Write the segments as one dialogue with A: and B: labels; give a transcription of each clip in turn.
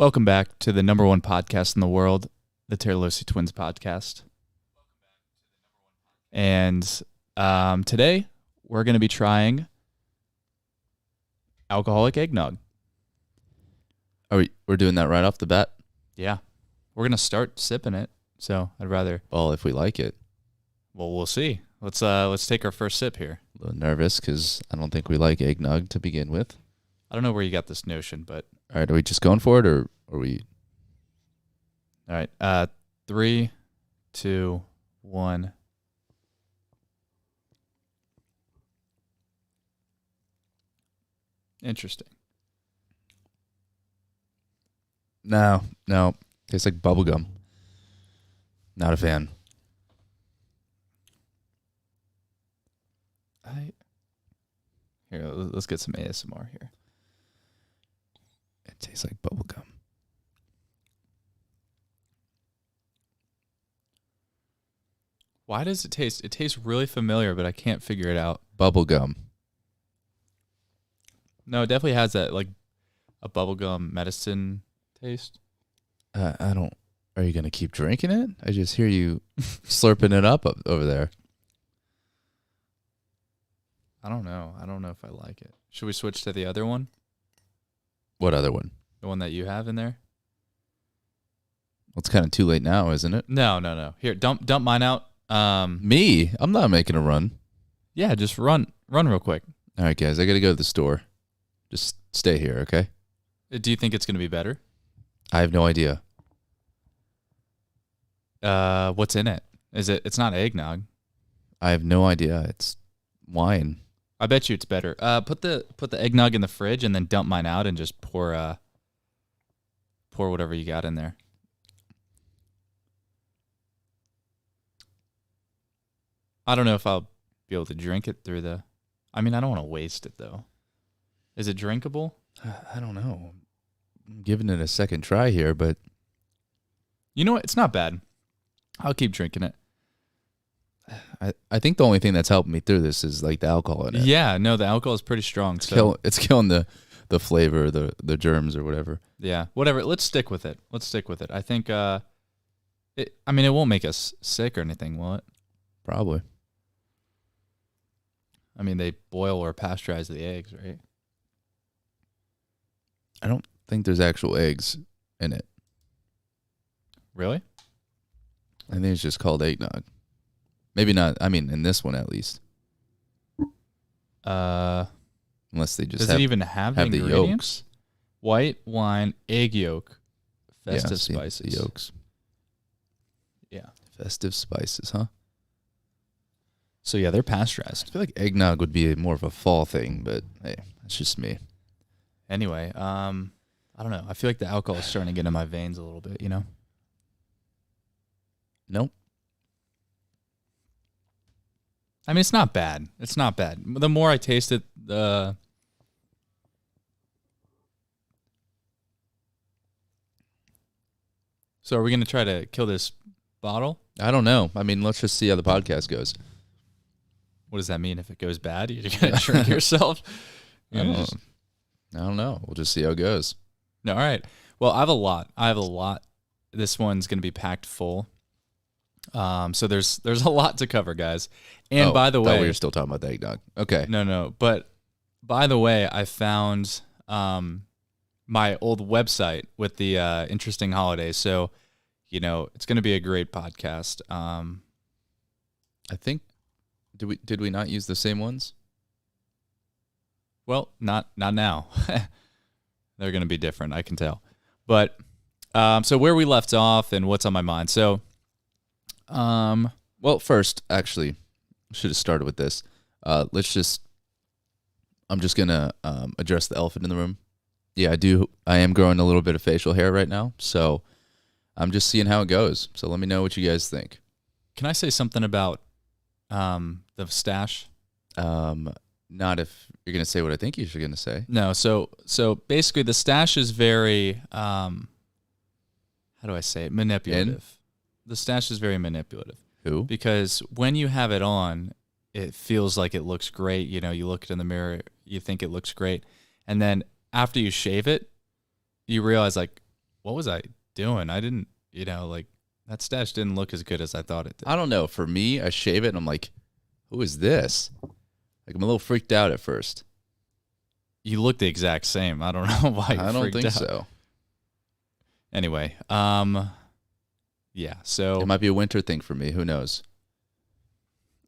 A: Welcome back to the number one podcast in the world, the Tiralosi Twins podcast. And today we're going to be trying alcoholic eggnog.
B: We're doing that right off the bat?
A: Yeah. We're going to start sipping it. So I'd rather...
B: Well, if we like it.
A: Well, we'll see. Let's take our first sip here.
B: A little nervous because I don't think we like eggnog to begin with.
A: I don't know where you got this notion, but...
B: All right, are we just going for it or are we...
A: All right. 3, 2, 1... Interesting.
B: No. Tastes like bubblegum. Not a fan.
A: Here, let's get some ASMR here.
B: It tastes like bubblegum.
A: Why does it taste? It tastes really familiar, but I can't figure it out.
B: Bubblegum.
A: No, it definitely has that like a bubblegum medicine taste.
B: I don't... Are you going to keep drinking it? I just hear you slurping it up over there.
A: I don't know. I don't know if I like it. Should we switch to the other one?
B: What other one?
A: The one that you have in there?
B: Well, it's kind of too late now, isn't it?
A: No. Here, dump mine out.
B: Me? I'm not making a run.
A: Yeah, just run real quick.
B: All right, guys, I got to go to the store. Just stay here, okay?
A: Do you think it's going to be better?
B: I have no idea.
A: What's in it? It's not eggnog.
B: I have no idea. It's wine.
A: I bet you it's better. Put the eggnog in the fridge and then dump mine out and just pour whatever you got in there. I don't know if I'll be able to drink it through the... I mean, I don't want to waste it, though. Is it drinkable?
B: I don't know. I'm giving it a second try here, but...
A: You know what? It's not bad. I'll keep drinking it.
B: I think the only thing that's helping me through this is like the alcohol in it.
A: Yeah, no, the alcohol is pretty strong.
B: It's killing the flavor, the germs or whatever.
A: Yeah, whatever. Let's stick with it. I think it won't make us sick or anything, will it?
B: Probably.
A: I mean, they boil or pasteurize the eggs, right?
B: I don't think there's actual eggs in it.
A: Really?
B: I think it's just called eggnog. Maybe not. I mean, in this one at least.
A: Unless
B: they just
A: does it even have the ingredients?
B: Yolks.
A: White wine, egg yolk, festive
B: see,
A: spices.
B: The yolks.
A: Yeah.
B: Festive spices, huh?
A: So yeah, they're pasteurized.
B: I feel like eggnog would be more of a fall thing, but hey, that's just me.
A: Anyway, I don't know. I feel like the alcohol is starting to get in my veins a little bit, you know?
B: Nope.
A: I mean, it's not bad. The more I taste it, So are we going to try to kill this bottle?
B: I don't know. I mean, let's just see how the podcast goes.
A: What does that mean? If it goes bad, you're going to drink yourself?
B: I don't know. We'll just see how it goes.
A: No, all right. Well, I have a lot. This one's going to be packed full. So there's a lot to cover, guys. And by the way,
B: we were still talking about the eggnog. Okay.
A: No. But by the way, I found my old website with the interesting holidays. So, it's going to be a great podcast.
B: I think did we not use the same ones?
A: Well, not now. They're going to be different, I can tell. But so where we left off and what's on my mind. So
B: well, first, actually, should have started with this. I'm just going to address the elephant in the room. Yeah, I am growing a little bit of facial hair right now, so I'm just seeing how it goes. So let me know what you guys think.
A: Can I say something about the stash?
B: Not if you're going to say what I think you're going to say.
A: No, so basically the stash is very, how do I say it? Manipulative. The stash is very manipulative.
B: Who?
A: Because when you have it on, it feels like it looks great. You look in the mirror, you think it looks great. And then after you shave it, you realize like, what was I doing? I didn't, like that stash didn't look as good as I thought it did.
B: I don't know. For me, I shave it and I'm like, who is this? Like, I'm a little freaked out at first.
A: You look the exact same. I don't know why
B: I
A: you
B: don't
A: freaked
B: think
A: out.
B: so.
A: Anyway, yeah, so
B: It might be a winter thing for me. Who knows?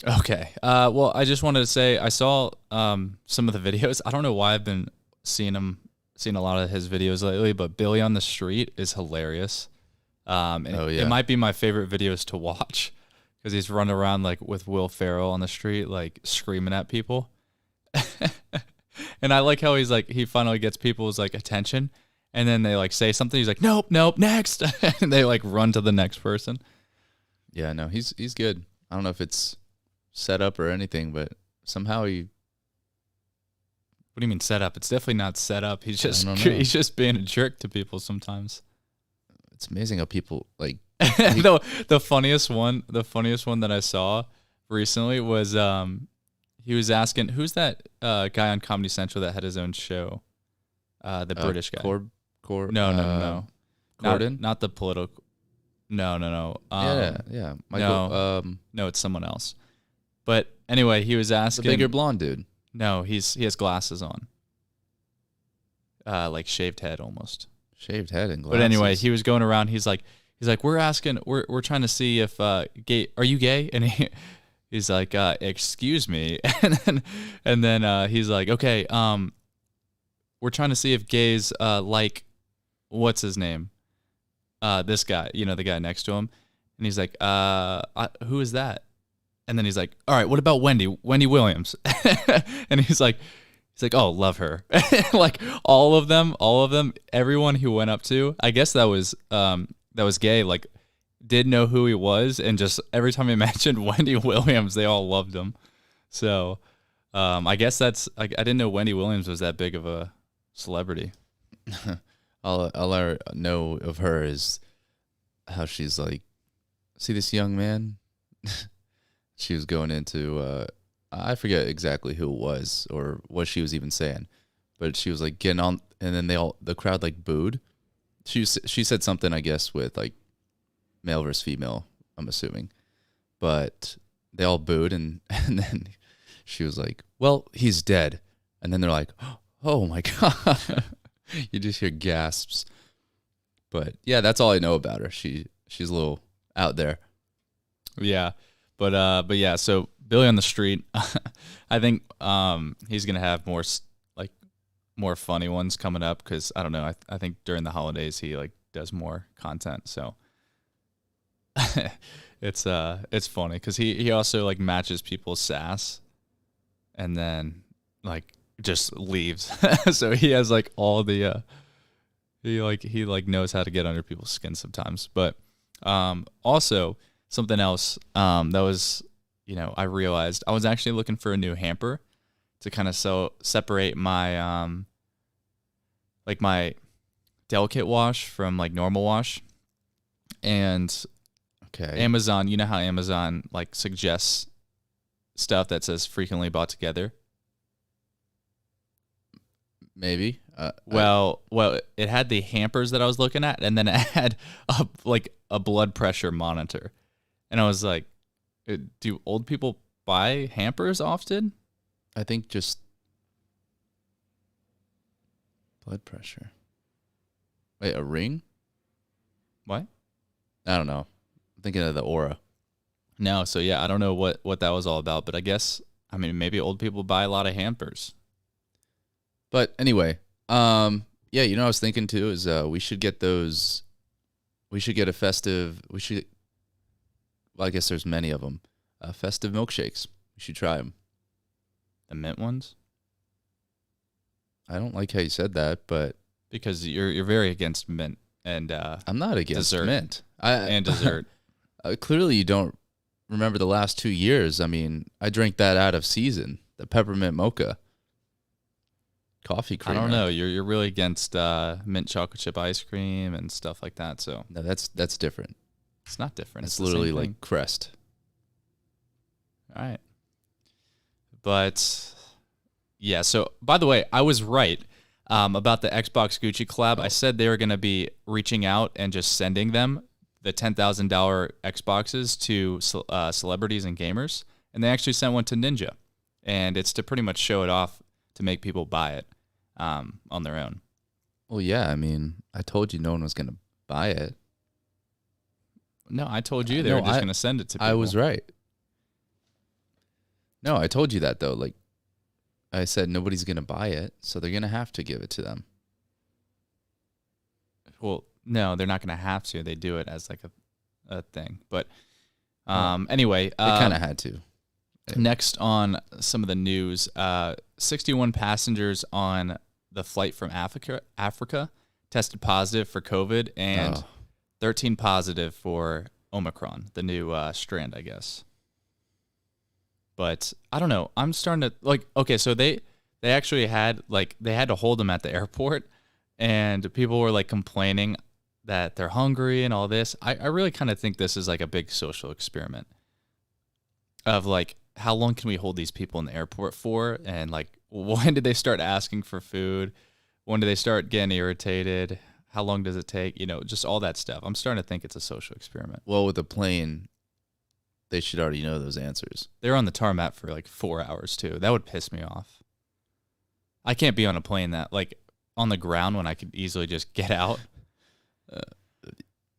A: okay. Well, I just wanted to say I saw some of the videos. I don't know why I've been seeing a lot of his videos lately, but Billy on the Street is hilarious. And it might be my favorite videos to watch because he's running around like with Will Ferrell on the street, like screaming at people. And I like how he finally gets people's like attention, and then they like say something. He's like, nope, next, and they like run to the next person.
B: Yeah, no, he's good. I don't know if it's set up or anything, but somehow he.
A: What do you mean set up? It's definitely not set up. He's just
B: I don't know.
A: he's just being a jerk to people sometimes.
B: It's amazing how people like.
A: The funniest one that I saw recently was he was asking who's that guy on Comedy Central that had his own show, the British guy. No.
B: Corden?
A: Not the political. No.
B: Yeah. Michael,
A: no, it's someone else. But anyway, he was asking
B: the bigger blonde dude.
A: No, he has glasses on. Like shaved head almost.
B: Shaved head and glasses.
A: But anyway, he was going around. He's like, we're trying to see if gay. Are you gay? And he's like, excuse me. And then he's like, okay, we're trying to see if gays like, what's his name? This guy, the guy next to him. And he's like, who is that? And then he's like, all right, what about Wendy Williams? And he's like, oh, love her. Like all of them, everyone he went up to, I guess that was gay, like did know who he was. And just every time he mentioned Wendy Williams, they all loved him. So I guess I didn't know Wendy Williams was that big of a celebrity.
B: All I know of her is how she's like, see this young man? She was going into, I forget exactly who it was or what she was even saying, but she was like getting on, and then the crowd like booed. She said something, I guess, with like male versus female, I'm assuming, but they all booed, and then she was like, well, he's dead. And then they're like, oh my God. You just hear gasps. But yeah, that's all I know about her. She's a little out there.
A: Yeah. But yeah, so Billy on the Street, I think he's going to have more funny ones coming up because I don't know. I think during the holidays he like does more content. So it's funny because he also like matches people's sass and then like just leaves. So he has like all the he knows how to get under people's skin sometimes. But also something else that was, I realized I was actually looking for a new hamper to kind of separate my my delicate wash from like normal wash. And
B: okay,
A: Amazon, you know how Amazon like suggests stuff that says frequently bought together?
B: Maybe.
A: Well, it had the hampers that I was looking at, and then it had a blood pressure monitor. And I was like, do old people buy hampers often?
B: I think just blood pressure. Wait, a ring?
A: What?
B: I don't know. I'm thinking of the Aura.
A: No, so yeah, I don't know what that was all about, but I guess, maybe old people buy a lot of hampers.
B: But anyway, yeah, I was thinking too is we should get those. We should get well, I guess there's many of them. Festive milkshakes. We should try them.
A: The mint ones?
B: I don't like how you said that, but
A: because you're very against mint and
B: I'm not against
A: dessert.
B: Mint.
A: And dessert.
B: Clearly, you don't remember the last 2 years. I drank that out of season, the peppermint mocha. Coffee creamer.
A: I don't know. You're really against mint chocolate chip ice cream and stuff like that. So
B: no, that's different.
A: It's not different.
B: It's literally like Crest.
A: All right. But yeah. So by the way, I was right. about the Xbox Gucci collab. I said they were going to be reaching out and just sending them the $10,000 Xboxes to celebrities and gamers, and they actually sent one to Ninja, and it's to pretty much show it off to make people buy it on their own.
B: Well, yeah, I mean, I told you no one was going to buy it.
A: No, I told you they were just going to send it to people.
B: I was right. No, I told you that, though. Like, I said nobody's going to buy it, so they're going to have to give it to them.
A: Well, no, they're not going to have to. They do it as like a thing. But anyway.
B: They kind of had to.
A: Next on some of the news, 61 passengers on the flight from Africa tested positive for COVID, and 13 positive for Omicron, the new strand, I guess. But I don't know. I'm starting to like. Okay, so they actually had they had to hold them at the airport, and people were like complaining that they're hungry and all this. I really kind of think this is like a big social experiment of like, how long can we hold these people in the airport for? And like, when did they start asking for food? When do they start getting irritated? How long does it take? You know, just all that stuff. I'm starting to think it's a social experiment.
B: Well, with the plane, they should already know those answers.
A: They're on the tarmac for like 4 hours too. That would piss me off. I can't be on a plane that like on the ground when I could easily just get out.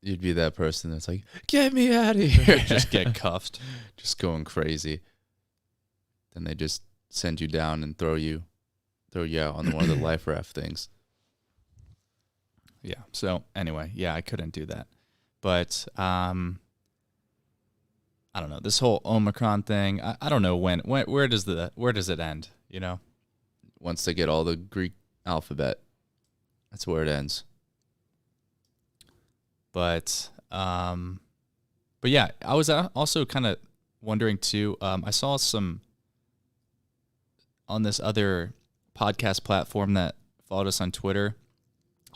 B: You'd be that person that's like, get me out of here.
A: Just get cuffed.
B: Just going crazy. Then they just send you down and throw you out on one of the life raft things.
A: Yeah. So anyway, yeah, I couldn't do that. But I don't know. This whole Omicron thing, I don't know where does it end, you know?
B: Once they get all the Greek alphabet, that's where it ends.
A: But yeah, I was also kind of wondering too. I saw some on this other podcast platform that followed us on Twitter.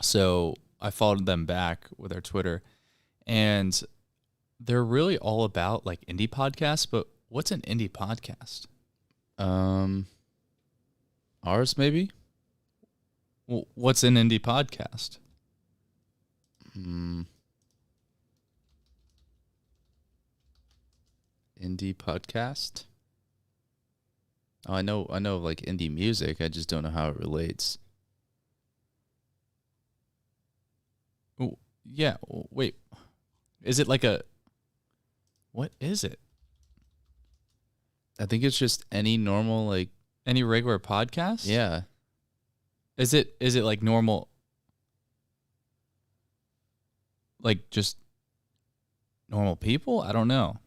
A: So I followed them back with our Twitter, and they're really all about like indie podcasts. But what's an indie podcast?
B: Ours maybe.
A: Well, what's an indie podcast?
B: Indie podcast. Oh, I know like indie music. I just don't know how it relates.
A: Oh, yeah. Wait. Is it like what is it?
B: I think it's just any normal like
A: any regular podcast?
B: Yeah.
A: Is it like normal, like just normal people? I don't know.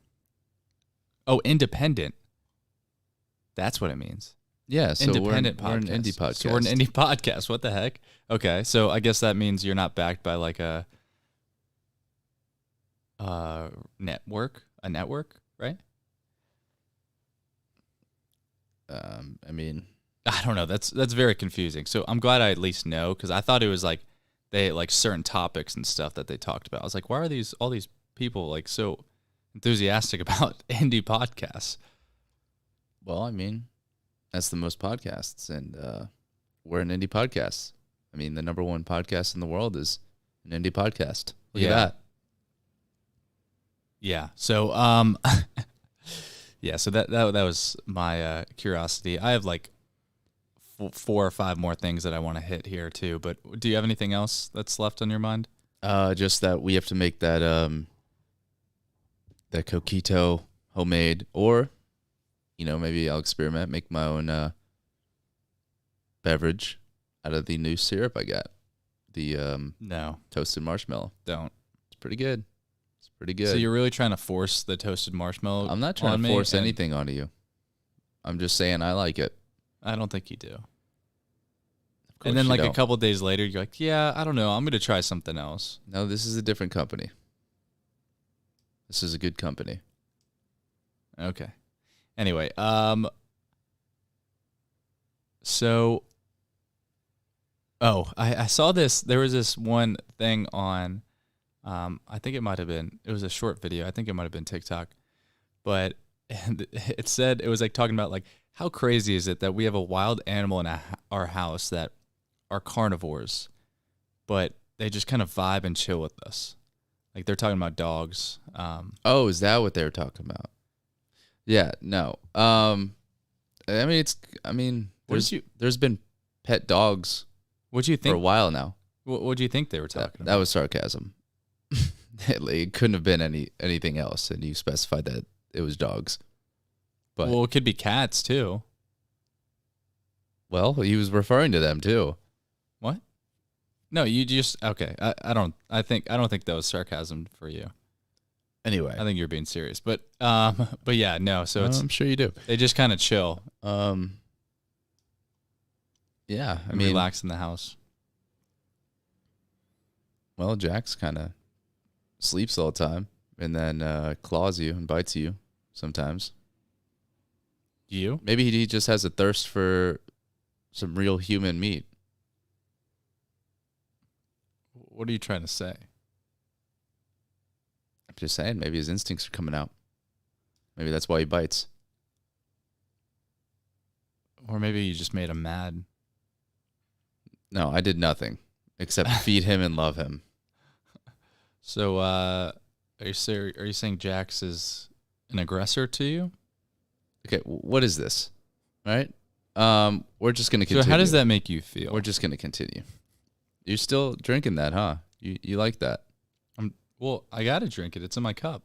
A: Oh, independent. That's what it means.
B: Yeah, so
A: independent
B: we're an indie podcast.
A: So we're an indie podcast. What the heck? Okay, so I guess that means you're not backed by like a network, right?
B: I mean,
A: I don't know. That's very confusing. So I'm glad I at least know, because I thought it was like they like certain topics and stuff that they talked about. I was like, why are all these people like so enthusiastic about indie podcasts?
B: Well, I mean, that's the most podcasts, and we're an indie podcast. I mean, the number one podcast in the world is an indie podcast. Look at that.
A: Yeah. So, yeah. So that was my curiosity. I have like 4 or 5 more things that I want to hit here too. But do you have anything else that's left on your mind?
B: Just that we have to make that that coquito homemade, or maybe I'll experiment, make my own beverage out of the new syrup I got. The
A: no
B: toasted marshmallow.
A: Don't.
B: It's pretty good. It's pretty good.
A: So you're really trying to force the toasted marshmallow?
B: I'm not trying to force anything onto you. I'm just saying I like it.
A: I don't think you do. And then like a couple of days later, you're like, yeah, I don't know. I'm going to try something else.
B: No, this is a different company. This is a good company.
A: Okay. Anyway, so, I saw this. There was this one thing on, I think it was a short video. I think it might have been TikTok, but it said, it was like talking about like, how crazy is it that we have a wild animal in our house that are carnivores, but they just kind of vibe and chill with us. Like they're talking about dogs.
B: Oh, is that what they were talking about? Yeah, no. There's been pet dogs
A: What'd you
B: for a
A: think?
B: while now.
A: What do you think they were talking
B: That
A: about?
B: was sarcasm. It couldn't have been anything else, and you specified that it was dogs. But
A: Well, it could be cats too.
B: well, he was referring to them too.
A: What? No, you just okay. I don't think that was sarcasm for you.
B: Anyway,
A: I think you're being serious. But yeah, no. So
B: I'm sure you do.
A: they just kind of chill
B: Yeah, I
A: and
B: mean,
A: relax in the house.
B: well, Jax kind of sleeps all the time and then claws you and bites you sometimes.
A: You?
B: Maybe he just has a thirst for some real human meat.
A: What are you trying to say?
B: I'm just saying, maybe his instincts are coming out. Maybe that's why he bites.
A: Or maybe you just made him mad.
B: No, I did nothing except feed him and love him.
A: So are you saying Jax is an aggressor to you?
B: Okay, what is this? All right? We're just going to continue.
A: So how does that make you feel?
B: We're just going to continue. You're still drinking that, huh? You like that?
A: Well, I got to drink it. It's in my cup.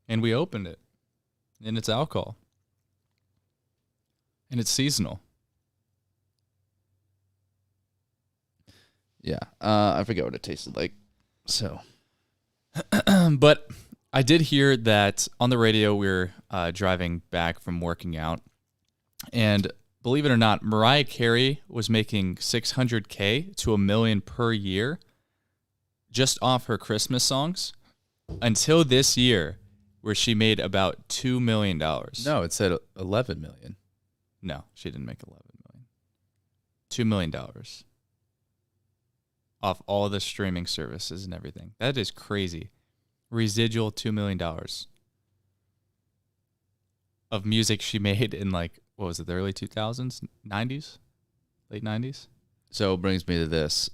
A: And we opened it. And it's alcohol. And it's seasonal.
B: Yeah. I forget what it tasted like. So,
A: But I did hear that on the radio we were driving back from working out. And believe it or not, Mariah Carey was making $600K to $1 million per year just off her Christmas songs until this year, where she made about $2 million.
B: no, it said 11 million.
A: No, she didn't make 11 million. $2 million off all the streaming services and everything. That is crazy. Residual $2 million of music she made in like, what was it, the early 2000s, 90s, late 90s?
B: So it brings me to this.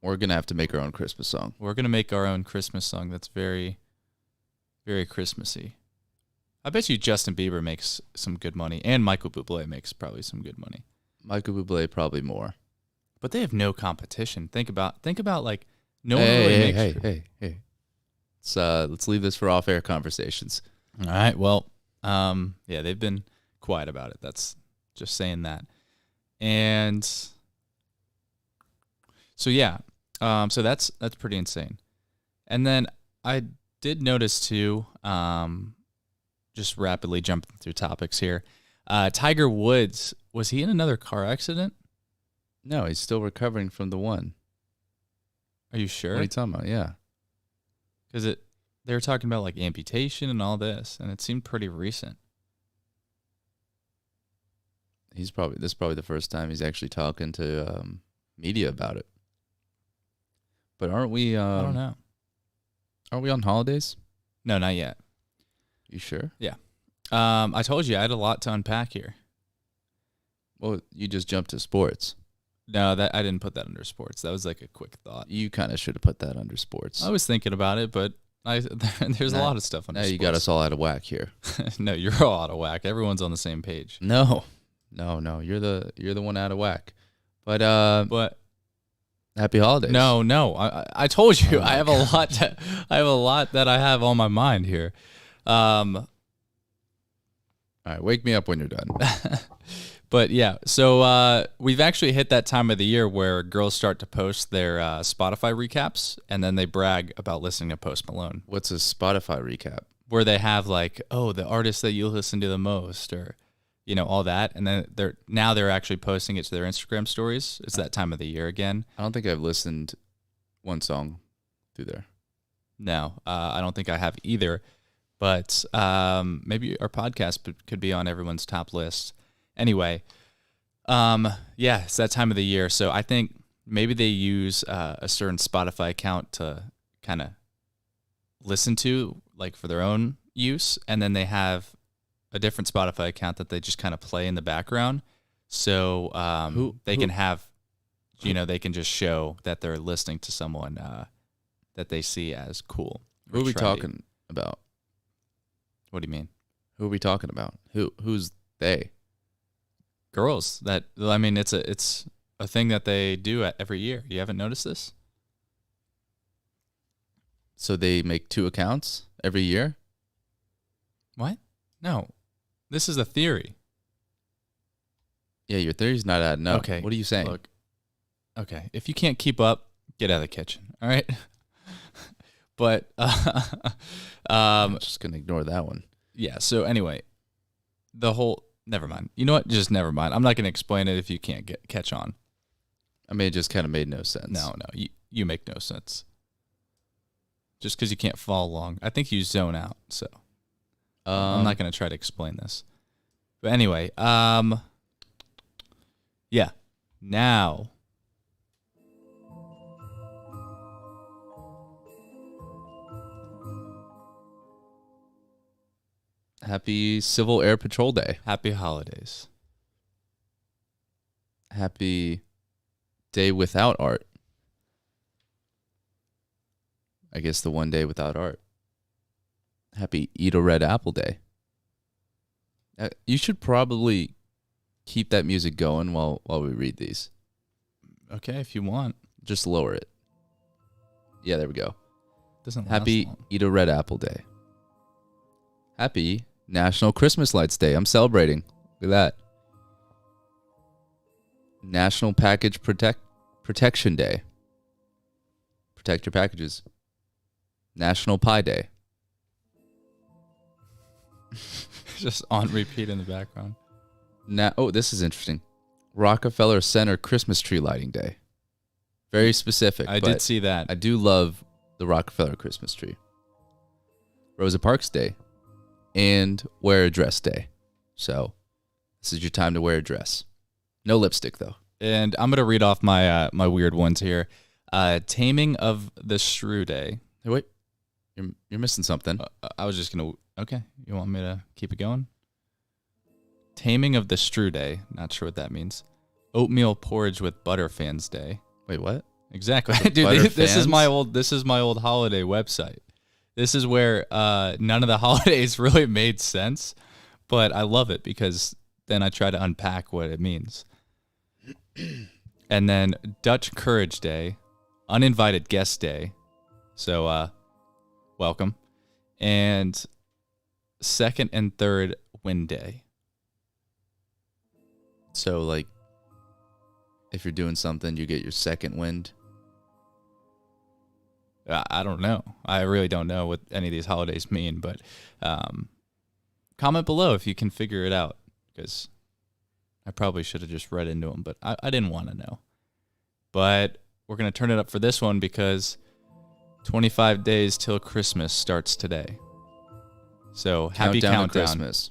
B: We're going to have to make our own Christmas song.
A: We're going to make our own Christmas song that's very, very Christmassy. I bet you Justin Bieber makes some good money, and Michael Bublé makes probably some good money.
B: Michael Bublé probably more.
A: But they have no competition. Think about like no one really makes.
B: Hey. Let's leave this for off-air conversations.
A: All right. Well, yeah, they've been quiet about it. That's just saying that. And so yeah, so that's pretty insane. And then I did notice too, just rapidly jumping through topics here. Tiger Woods, was he in another car accident?
B: No, he's still recovering from the one.
A: Are you sure?
B: What are you talking about? Yeah.
A: Because they were talking about like amputation and all this, and it seemed pretty recent.
B: This is probably the first time he's actually talking to media about it. But aren't we?
A: I don't know.
B: Aren't we on holidays?
A: No, not yet.
B: You sure?
A: Yeah. I told you I had a lot to unpack here.
B: Well, you just jumped to sports.
A: No, that I didn't put that under sports. That was like a quick thought.
B: You kind of should have put that under sports.
A: I was thinking about it, but there's a lot of stuff under
B: now
A: sports.
B: you got us all out of whack here.
A: No, you're all out of whack. Everyone's on the same page.
B: No. You're the one out of whack. But happy holidays.
A: No. I told you
B: Oh
A: I have
B: God.
A: I have a lot that I have on my mind here.
B: All right, wake me up when you're done.
A: But yeah, so we've actually hit that time of the year where girls start to post their Spotify recaps, and then they brag about listening to Post Malone,
B: What's a Spotify recap?
A: where they have like, oh, the artist that you listen to the most, or all that, and then they're actually posting it to their Instagram stories. It's that time of the year again.
B: I don't think I've listened one song through there.
A: No, I don't think I have either, but maybe our podcast could be on everyone's top list. Anyway, yeah, it's that time of the year. So I think maybe they use a certain Spotify account to kind of listen to, like for their own use. And then they have a different Spotify account that they just kind of play in the background. so they
B: who
A: can have, they can just show that they're listening to someone that they see as cool.
B: Who are we
A: trendy.
B: talking about?
A: What do you mean?
B: Who are we talking about? Who's they?
A: Girls. It's a thing that they do every year. You haven't noticed this?
B: So they make 2 accounts every year?
A: What? No. This is a theory.
B: Yeah, your theory's not adding up.
A: Okay.
B: What are you saying?
A: Look. Okay. If you can't keep up, get out of the kitchen. All right. But
B: I'm just gonna ignore that one.
A: yeah. So anyway, never mind. You know what? Just never mind. I'm not gonna explain it if you can't catch on.
B: I mean, it just kind of made no sense.
A: No. You make no sense. Just because you can't follow along, I think you zone out. So I'm not gonna try to explain this. But anyway, yeah. Now.
B: Happy Civil Air Patrol Day.
A: Happy holidays.
B: Happy Day Without Art. I guess the one day without art. Happy Eat a Red Apple Day. You should probably keep that music going while we read these.
A: Okay, if you want.
B: Just lower it. Yeah, there we go.
A: Doesn't last
B: Happy
A: long.
B: Eat a Red Apple Day. Happy National Christmas Lights Day. I'm celebrating. Look at that. National Package Protection Day. Protect your packages. National Pie Day.
A: Just on repeat in the background.
B: This is interesting. Rockefeller Center Christmas Tree Lighting Day. Very specific.
A: I did see that.
B: I do love the Rockefeller Christmas tree. Rosa Parks Day. And Wear a Dress Day. So this is your time to wear a dress. No lipstick, though.
A: And I'm going to read off my my weird ones here. Taming of the Shrew Day.
B: Hey, wait. You're missing something.
A: I was just going to... Okay. You want me to keep it going? Taming of the Shrew Day. Not sure what that means. Oatmeal porridge with butter fans day.
B: Wait, what?
A: Exactly.
B: Butter
A: Dude, this is
B: fans?
A: my old holiday website. This is where none of the holidays really made sense, but I love it because then I try to unpack what it means. And then Dutch Courage Day, Uninvited Guest Day. So welcome. And second and third Wind Day.
B: So, like, if you're doing something, you get your second wind.
A: I don't know. I really don't know what any of these holidays mean, but comment below if you can figure it out, because I probably should have just read into them, but I didn't want to know. But we're going to turn it up for this one because 25 days till Christmas starts today. So happy countdown.
B: To Christmas.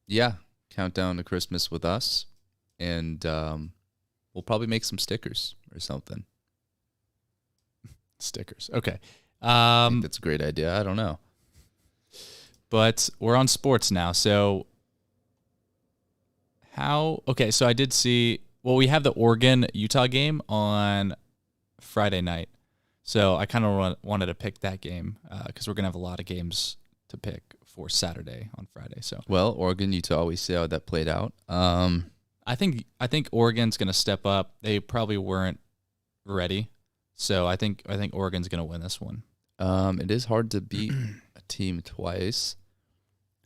B: Yeah, countdown to Christmas with us, and we'll probably make some stickers or something.
A: Stickers. Okay.
B: I think that's a great idea. I don't know.
A: But we're on sports now. So so I did see, we have the Oregon-Utah game on Friday night. So I kind of wanted to pick that game because we're going to have a lot of games to pick for Saturday on Friday. So
B: well, Oregon-Utah, we see how that played out.
A: I think Oregon's going to step up. They probably weren't ready. So I think Oregon's going to win this one.
B: It is hard to beat a team twice.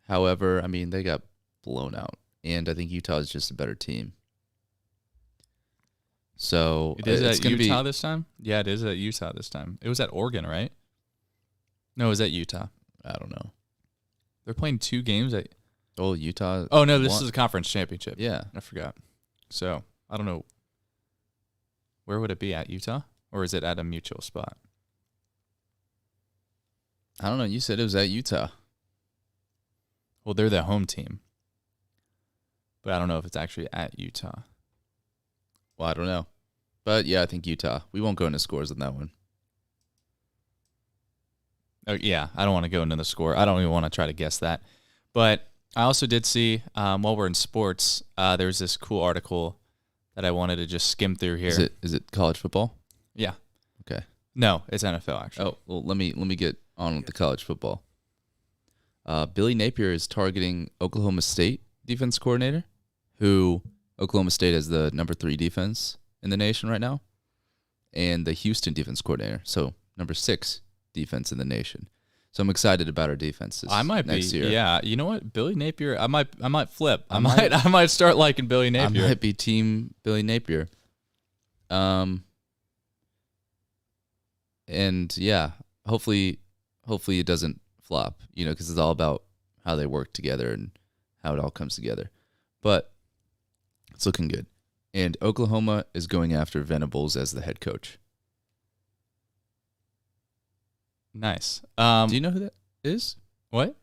B: However, I mean, they got blown out, and I think Utah is just a better team. So
A: it is at Utah this time? Yeah, it is at Utah this time. It was at Oregon, right? No, it was at Utah.
B: I don't know.
A: They're playing 2 games at...
B: Oh, Utah.
A: Oh, no, this is a conference championship.
B: Yeah.
A: I forgot. So, I don't know. Where would it be, at Utah? Or is it at a mutual spot?
B: I don't know. You said it was at Utah.
A: Well, they're the home team. But I don't know if it's actually at Utah.
B: Well, I don't know. But, yeah, I think Utah. We won't go into scores on that one.
A: Oh, yeah, I don't want to go into the score. I don't even want to try to guess that. But I also did see, while we're in sports, there's this cool article that I wanted to just skim through here.
B: Is it college football?
A: Yeah.
B: Okay.
A: No, it's NFL actually.
B: Oh, well, let me get on with the college football. Billy Napier is targeting Oklahoma State defense coordinator, who Oklahoma State has the number 3 defense in the nation right now, and the Houston defense coordinator, so number 6 defense in the nation. So I'm excited about our defenses.
A: I might
B: next
A: be.
B: year.
A: Yeah. You know what? Billy Napier. I might flip. I might start liking Billy Napier.
B: I might be team Billy Napier. And yeah, hopefully it doesn't flop, because it's all about how they work together and how it all comes together. But it's looking good. And Oklahoma is going after Venables as the head coach.
A: Nice.
B: Do you know who that is?
A: What?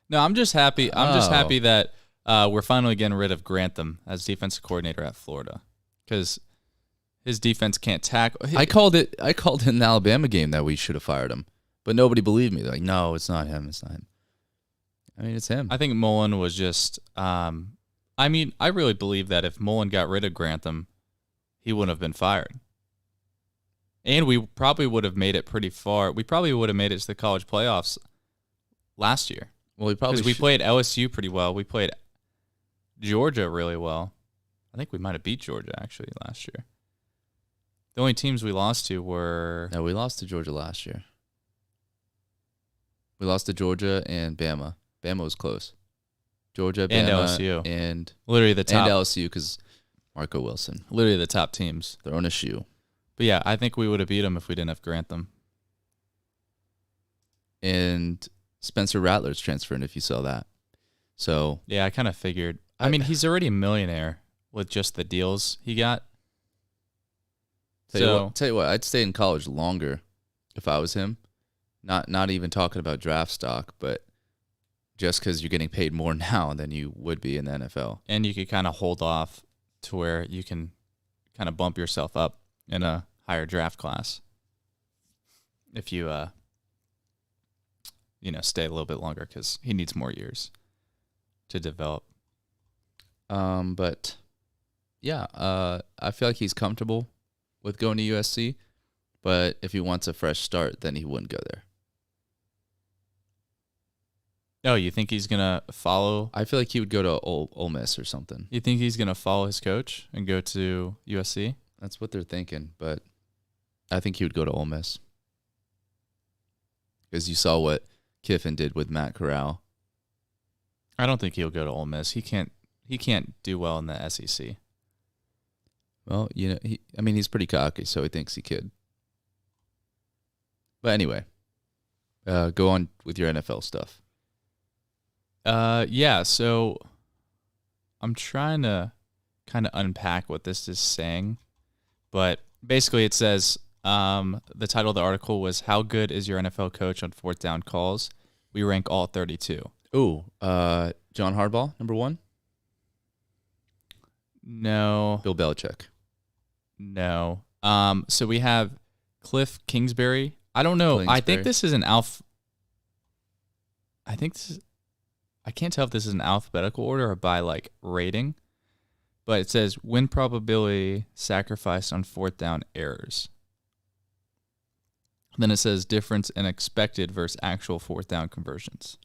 A: No, I'm just happy. I'm just happy that we're finally getting rid of Grantham as defensive coordinator at Florida, because his defense can't tackle.
B: I called it in the Alabama game that we should have fired him, but nobody believed me. They're like, no, it's not him. It's not him. I mean, it's him.
A: I think Mullen was just. I really believe that if Mullen got rid of Grantham, he wouldn't have been fired. And we probably would have made it pretty far. We probably would have made it to the college playoffs last year.
B: Well, we
A: played LSU pretty well. We played Georgia really well. I think we might have beat Georgia actually last year. The only teams we lost to were...
B: No, we lost to Georgia last year. We lost to Georgia and Bama. Bama was close. Georgia, Bama,
A: and LSU.
B: And
A: literally the top.
B: And LSU, because Marco Wilson.
A: Literally the top teams.
B: Throwing a shoe.
A: But yeah, I think we would have beat them if we didn't have Grantham.
B: And Spencer Rattler's transferring, if you saw that. So
A: yeah, I kind of figured. I mean, he's already a millionaire with just the deals he got.
B: Tell you what, I'd stay in college longer if I was him. Not even talking about draft stock, but just because you're getting paid more now than you would be in the NFL.
A: And you could kind of hold off to where you can kind of bump yourself up in a higher draft class if you stay a little bit longer, because he needs more years to develop.
B: But yeah, I feel like he's comfortable with going to USC, but if he wants a fresh start, then he wouldn't go there.
A: Oh, you think he's gonna follow?
B: I feel like he would go to Ole Miss or something.
A: You think he's gonna follow his coach and go to USC?
B: That's what they're thinking, but I think he would go to Ole Miss, because you saw what Kiffin did with Matt Corral.
A: I don't think he'll go to Ole Miss. He can't do well in the SEC.
B: Well, he's pretty cocky, so he thinks he could. But anyway, go on with your NFL stuff.
A: Yeah, so I'm trying to kind of unpack what this is saying, but basically it says, the title of the article was, "How good is your NFL coach on fourth down calls? We rank all 32.
B: Ooh, John Harbaugh, number 1?
A: No.
B: Bill Belichick.
A: No. So we have Cliff Kingsbury. I don't know. I think this is an I can't tell if this is an alphabetical order or by rating, but it says win probability sacrificed on fourth down errors. Then it says difference in expected versus actual fourth down conversions.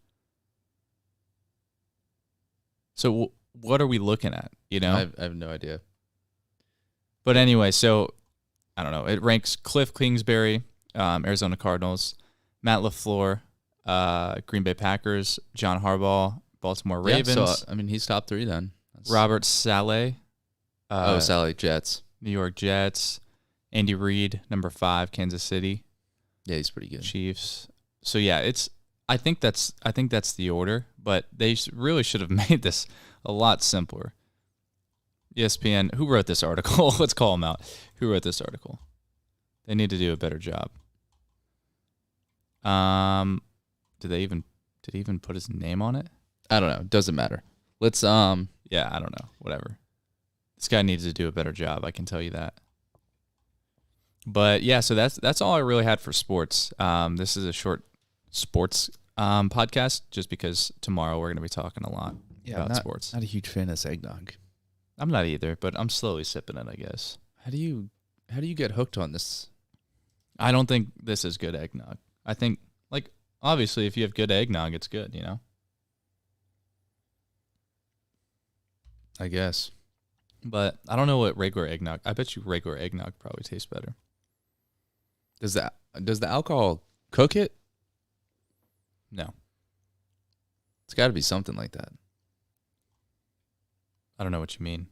A: So what are we looking at?
B: I have no idea.
A: But anyway, so I don't know. It ranks Cliff Kingsbury, Arizona Cardinals, Matt LaFleur, Green Bay Packers, John Harbaugh, Baltimore Ravens.
B: Yeah, so, he's top 3 then.
A: Robert Saleh.
B: Saleh, Jets.
A: New York Jets. Andy Reid, number 5, Kansas City.
B: Yeah, he's pretty good.
A: Chiefs. So yeah, I think that's the order, but they really should have made this a lot simpler. ESPN, who wrote this article? Let's call them out. Who wrote this article? They need to do a better job. Did he even put his name on it?
B: I don't know. Doesn't matter. Let's
A: Yeah, I don't know. Whatever. This guy needs to do a better job, I can tell you that. But yeah, so that's all I really had for sports. This is a short sports Podcast, just because tomorrow we're going to be talking a lot about sports.
B: Not a huge fan of this eggnog.
A: I'm not either, but I'm slowly sipping it, I guess.
B: How do you get hooked on this?
A: I don't think this is good eggnog. I think, like, obviously, if you have good eggnog, it's good, you know?
B: I guess.
A: But I don't know what regular eggnog. I bet you regular eggnog probably tastes better.
B: Does the alcohol cook it?
A: No.
B: It's got to be something like that.
A: I don't know what you mean.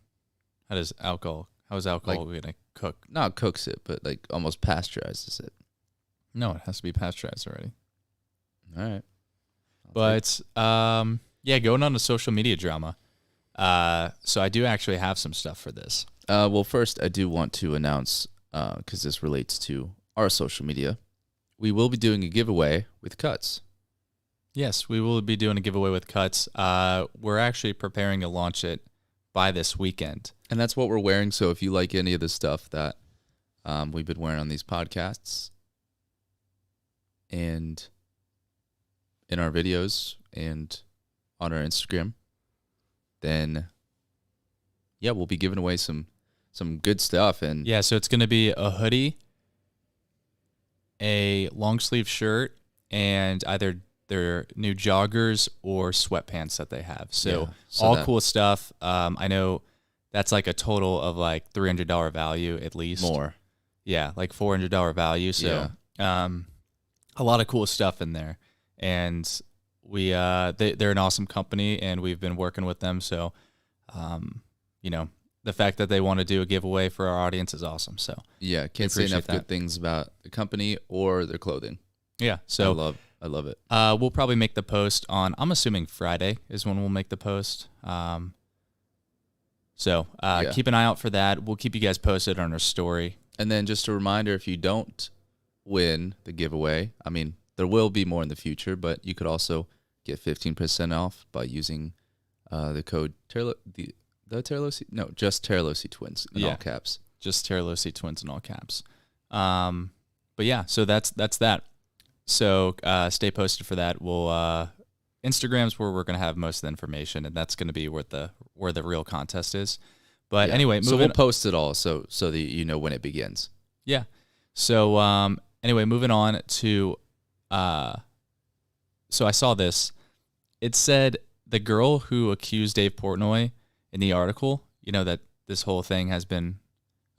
A: How is alcohol going to cook?
B: Not cooks it, but like almost pasteurizes it.
A: No, it has to be pasteurized already.
B: All right.
A: But going on to social media drama. So I do actually have some stuff for this.
B: Well, first I do want to announce, because this relates to our social media, we will be doing a giveaway with Cuts.
A: Yes, we will be doing a giveaway with Cuts. We're actually preparing to launch it by this weekend.
B: And that's what we're wearing. So if you like any of the stuff that we've been wearing on these podcasts and in our videos and on our Instagram, then yeah, we'll be giving away some good stuff. And
A: yeah, so it's going to be a hoodie, a long sleeve shirt, and either their new joggers or sweatpants that they have. So cool stuff. I know that's like a total of like $300 value at least.
B: More.
A: Yeah, like $400 value. So a lot of cool stuff in there. And we they're an awesome company, and we've been working with them. So, the fact that they want to do a giveaway for our audience is awesome. So
B: yeah, can't say enough good things about the company or their clothing.
A: Yeah, so
B: I love it.
A: We'll probably make the post on, I'm assuming Friday is when we'll make the post. Keep an eye out for that. We'll keep you guys posted on our story.
B: And then just a reminder, if you don't win the giveaway, I mean, there will be more in the future, but you could also get 15% off by using the code just Tiralosi Twins in all caps.
A: Just Tiralosi Twins in all caps. But yeah, so that's that. So stay posted for that. We'll Instagram's where we're gonna have most of the information, and that's gonna be where the real contest is. But anyway,
B: so we'll post it all so that you know when it begins.
A: Yeah. So anyway, moving on to so I saw this. It said the girl who accused Dave Portnoy in the article, that this whole thing has been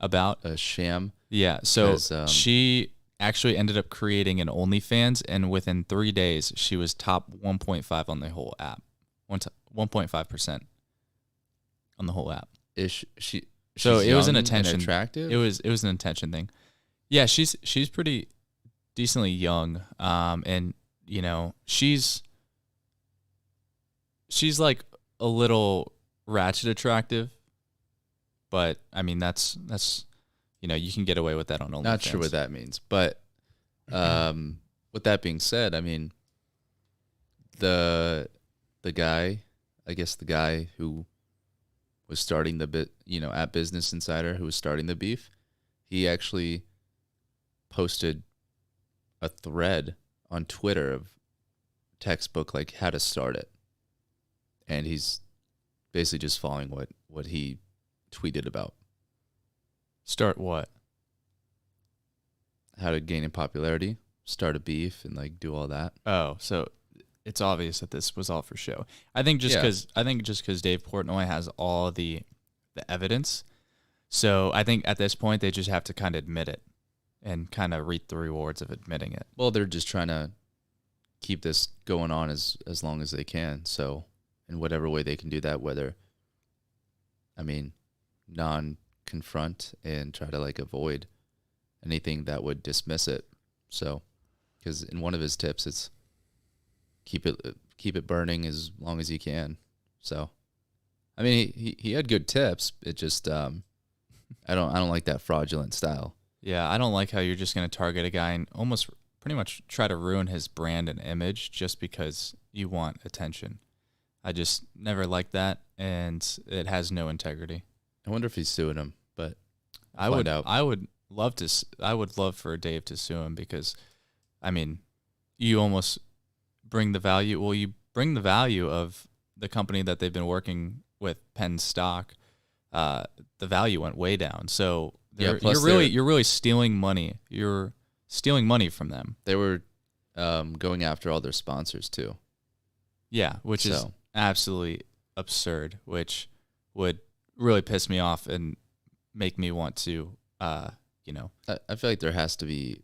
A: about
B: a sham.
A: Yeah. So she actually ended up creating an OnlyFans, and within 3 days, she was top 1.5 on the whole app. 1.5% on the whole app.
B: Is she?
A: So it was an attention.
B: Attractive.
A: It was an attention thing. Yeah, she's pretty decently young, and she's like a little ratchet attractive, but I mean that's you can get away with that on OnlyFans.
B: Not sure what that means, but with that being said, I mean the guy, I guess the guy who was starting at Business Insider, who was starting the beef, he actually posted a thread on Twitter of textbook like how to start it, and he's basically just following what he tweeted about.
A: Start what?
B: How to gain in popularity, start a beef, and like do all that.
A: Oh, so it's obvious that this was all for show. I think just because Dave Portnoy has all the evidence, so I think at this point they just have to kind of admit it and kind of reap the rewards of admitting it.
B: Well, they're just trying to keep this going on as long as they can. So in whatever way they can do that, whether, I mean, non-confront and try to like avoid anything that would dismiss it. So, because in one of his tips, it's keep it burning as long as you can. So, I mean, he had good tips. It just I don't like that fraudulent style.
A: Yeah, I don't like how you're just going to target a guy and almost pretty much try to ruin his brand and image just because you want attention. I just never liked that, and it has no integrity.
B: I wonder if he's suing him, but
A: I would love for Dave to sue him because, I mean, you almost bring the value. Well, you bring the value of the company that they've been working with, Penn stock. The value went way down. So you're really stealing money. You're stealing money from them.
B: They were going after all their sponsors too.
A: Yeah, which is absolutely absurd, which would really piss me off and make me want to,
B: I feel like there has to be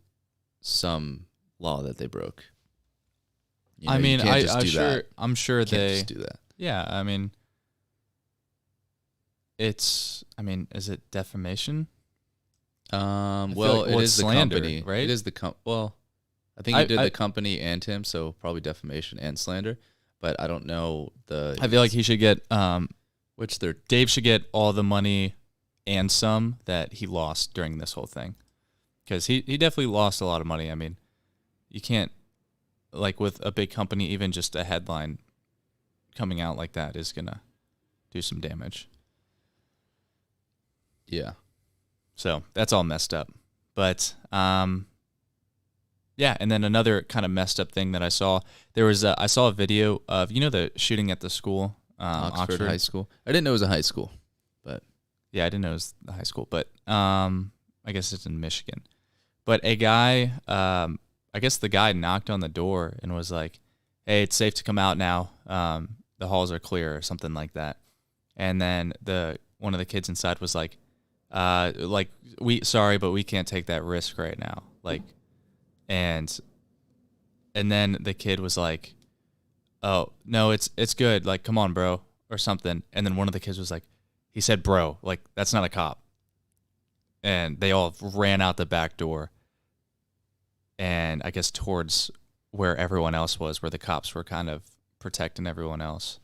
B: some law that they broke.
A: I mean, I'm sure
B: you can't
A: they
B: just do that.
A: Yeah, I mean, is it defamation?
B: Well, it is
A: slander,
B: the company,
A: right?
B: It is the Well, I think you did the company and him, so probably defamation and slander. But I don't know
A: I feel like he should get Dave should get all the money and some that he lost during this whole thing, because he definitely lost a lot of money. I mean, you can't, like, with a big company, even just a headline coming out like that is gonna do some damage.
B: Yeah.
A: So that's all messed up. But yeah, and then another kind of messed up thing that I saw, I saw a video of, the shooting at the school,
B: Oxford High School. I didn't know it was a high school, but
A: yeah, I didn't know it was the high school, but I guess it's in Michigan. But a guy, I guess the guy knocked on the door and was like, "Hey, it's safe to come out now. The halls are clear," or something like that. And then one of the kids inside was like, sorry, but we can't take that risk right now. Like, and then the kid was like, "Oh, no, it's good. Like, come on, bro," or something. And then one of the kids was like, he said, "Bro, like, that's not a cop." And they all ran out the back door. And I guess towards where everyone else was, where the cops were kind of protecting everyone else.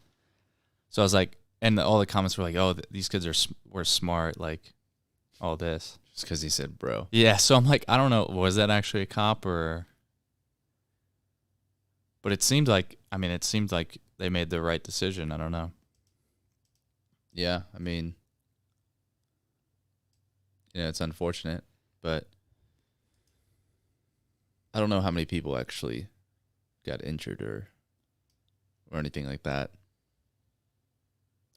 A: So I was like, and all the comments were like, "Oh, these kids were smart," like, all this.
B: Just because he said bro.
A: Yeah, so I'm like, I don't know, was that actually a cop or... But it seemed like they made the right decision. I don't know.
B: Yeah, I mean, it's unfortunate, but I don't know how many people actually got injured or anything like that.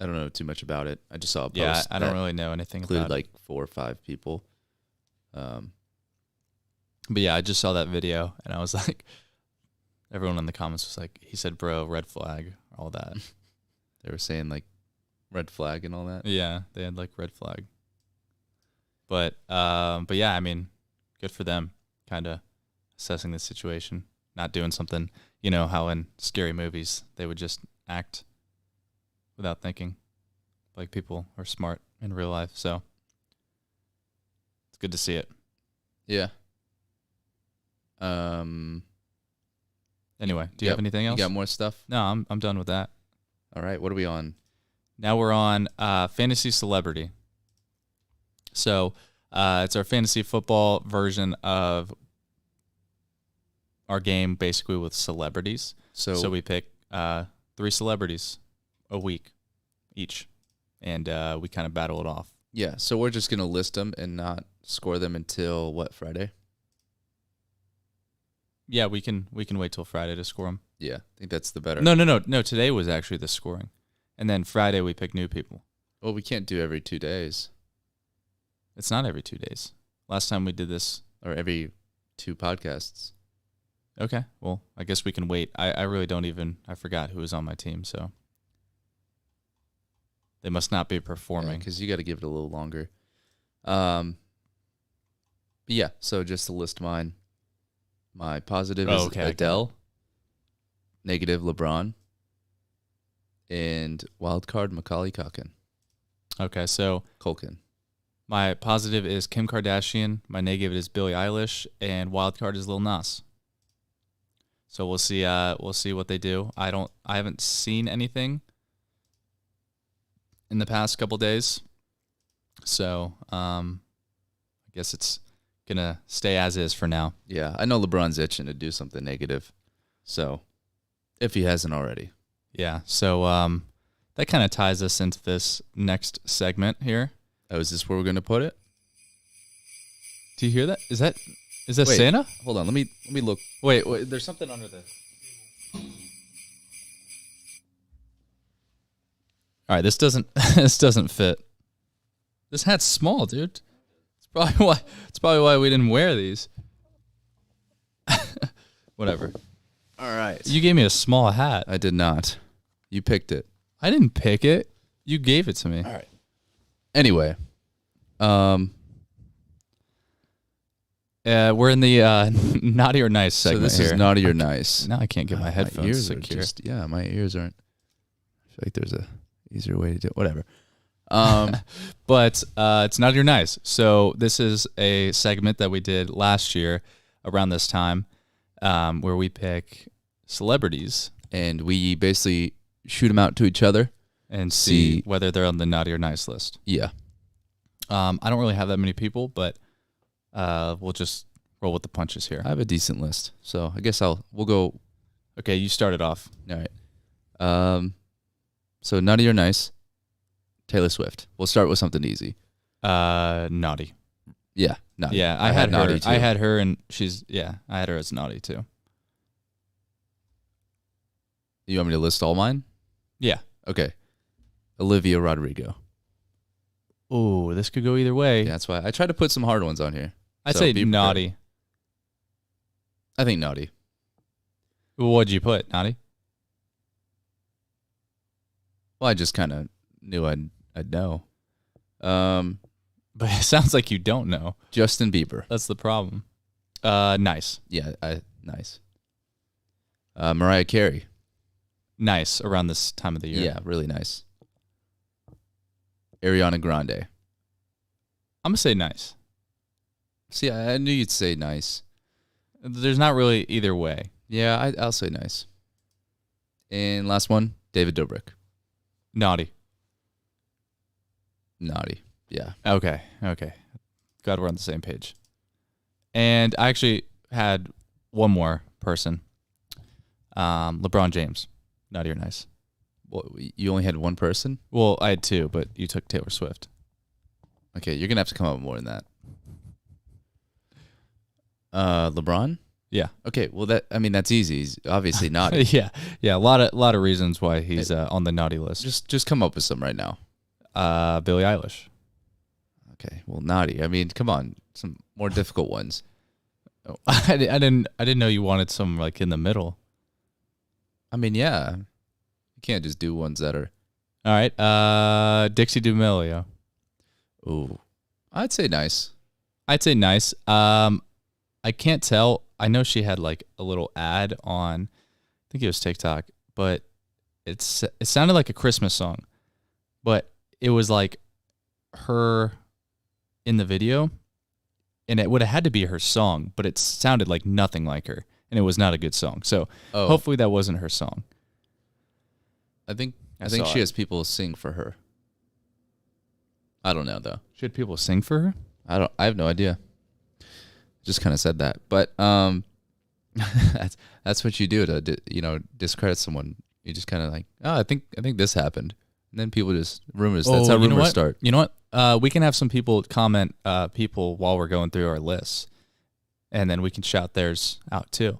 B: I don't know too much about it. I just saw a post.
A: Yeah, I don't really know anything about it.
B: Included like 4 or 5 people.
A: But yeah, I just saw that video and I was like, everyone in the comments was like, he said, "Bro, red flag," all that.
B: They were saying like red flag and all that.
A: Yeah, they had like red flag. But yeah, I mean, good for them, kind of assessing the situation, not doing something, how in scary movies they would just act without thinking. Like, people are smart in real life, so it's good to see it.
B: Yeah.
A: Anyway, do you have anything else?
B: You got more stuff?
A: No, I'm done with that.
B: All right, what are we on?
A: Now we're on Fantasy Celebrity. So it's our fantasy football version of our game, basically with celebrities. So we pick 3 celebrities a week each, and we kind of battle it off.
B: Yeah, so we're just going to list them and not score them until, what, Friday?
A: Yeah, we can wait till Friday to score them.
B: Yeah, I think that's the better.
A: No, today was actually the scoring. And then Friday we pick new people.
B: Well, we can't do every 2 days.
A: It's not every 2 days. Last time we did this.
B: Or every 2 podcasts.
A: Okay, well, I guess we can wait. I really don't even, I forgot who was on my team, so. They must not be performing.
B: Because you got to give it a little longer. But yeah, so just to list mine. My positive is Adele. Negative, LeBron. And wild card, Macaulay Culkin.
A: Okay, so
B: Culkin.
A: My positive is Kim Kardashian. My negative is Billie Eilish, and wild card is Lil Nas. So we'll see. We'll see what they do. I haven't seen anything in the past couple days, so I guess it's gonna stay as is for now.
B: Yeah, I know LeBron's itching to do something negative, so if he hasn't already.
A: Yeah. So that kind of ties us into this next segment here.
B: Oh, is this where we're gonna put it?
A: Do you hear that? Is that
B: Wait,
A: Santa?
B: Hold on, let me look.
A: Wait, there's something under there. All right, this doesn't this doesn't fit. This hat's small, dude. It's probably why we didn't wear these. Whatever.
B: All right.
A: You gave me a small hat.
B: I did not. You picked it.
A: I didn't pick it. You gave it to me.
B: All right. Anyway,
A: we're in the naughty or nice
B: so
A: segment
B: this
A: here.
B: is naughty or nice.
A: Now I can't get my headphones
B: ears
A: secure.
B: my ears aren't. I feel like there's a easier way to do it. Whatever.
A: But it's naughty or nice. So this is a segment that we did last year around this time, where we pick celebrities
B: and we basically shoot them out to each other
A: and see whether they're on the naughty or nice list.
B: Yeah.
A: I don't really have that many people, but we'll just roll with the punches here.
B: I have a decent list, so I guess we'll go.
A: Okay, you started off.
B: All right. So naughty or nice? Taylor Swift. We'll start with something easy.
A: Naughty.
B: Yeah, naughty.
A: Yeah, I had her.
B: naughty too.
A: I had her, and I had her as naughty too.
B: You want me to list all mine?
A: Yeah.
B: Okay. Olivia Rodrigo.
A: Ooh, this could go either way.
B: Yeah, that's why I tried to put some hard ones on here.
A: I'd
B: So
A: say
B: be prepared.
A: naughty.
B: I think naughty.
A: What'd you put? Naughty?
B: Well, I just kind of knew I'd know.
A: But it sounds like you don't know.
B: Justin Bieber.
A: That's the problem. Nice.
B: Yeah, nice. Mariah Carey.
A: Nice around this time of the year.
B: Yeah, really nice. Ariana Grande.
A: I'm going to say nice.
B: See, I knew you'd say nice.
A: There's not really either way.
B: Yeah, I'll say nice. And last one, David Dobrik.
A: Naughty.
B: Naughty. Yeah.
A: Okay. Glad we're on the same page. And I actually had one more person. LeBron James. Naughty or nice?
B: Well, you only had one person?
A: Well, I had two, but you took Taylor Swift.
B: Okay, you're going to have to come up with more than that. LeBron?
A: Yeah.
B: Okay, well that's easy. He's obviously naughty.
A: yeah. A lot of reasons why he's on the naughty list.
B: Just come up with some right now.
A: Billie Eilish.
B: Okay, well, naughty. I mean, come on, some more difficult ones.
A: Oh, I didn't know you wanted some like in the middle.
B: I mean, yeah, you can't just do ones that are.
A: All right. Dixie D'Amelio.
B: Ooh, I'd say nice.
A: I'd say nice. I can't tell. I know she had like a little ad on, I think it was TikTok, but it sounded like a Christmas song, but it was like her in the video, and it would have had to be her song, but it sounded like nothing like her, and it was not a good song. So hopefully that wasn't her song.
B: I think she has people sing for her. I don't know though.
A: She had people sing for her?
B: I have no idea. Just kind of said that, but that's what you do to discredit someone. You just kind of like, oh, I think this happened, and then people just rumors. That's how rumors start.
A: You know what? We can have some people comment people while we're going through our lists, and then we can shout theirs out too,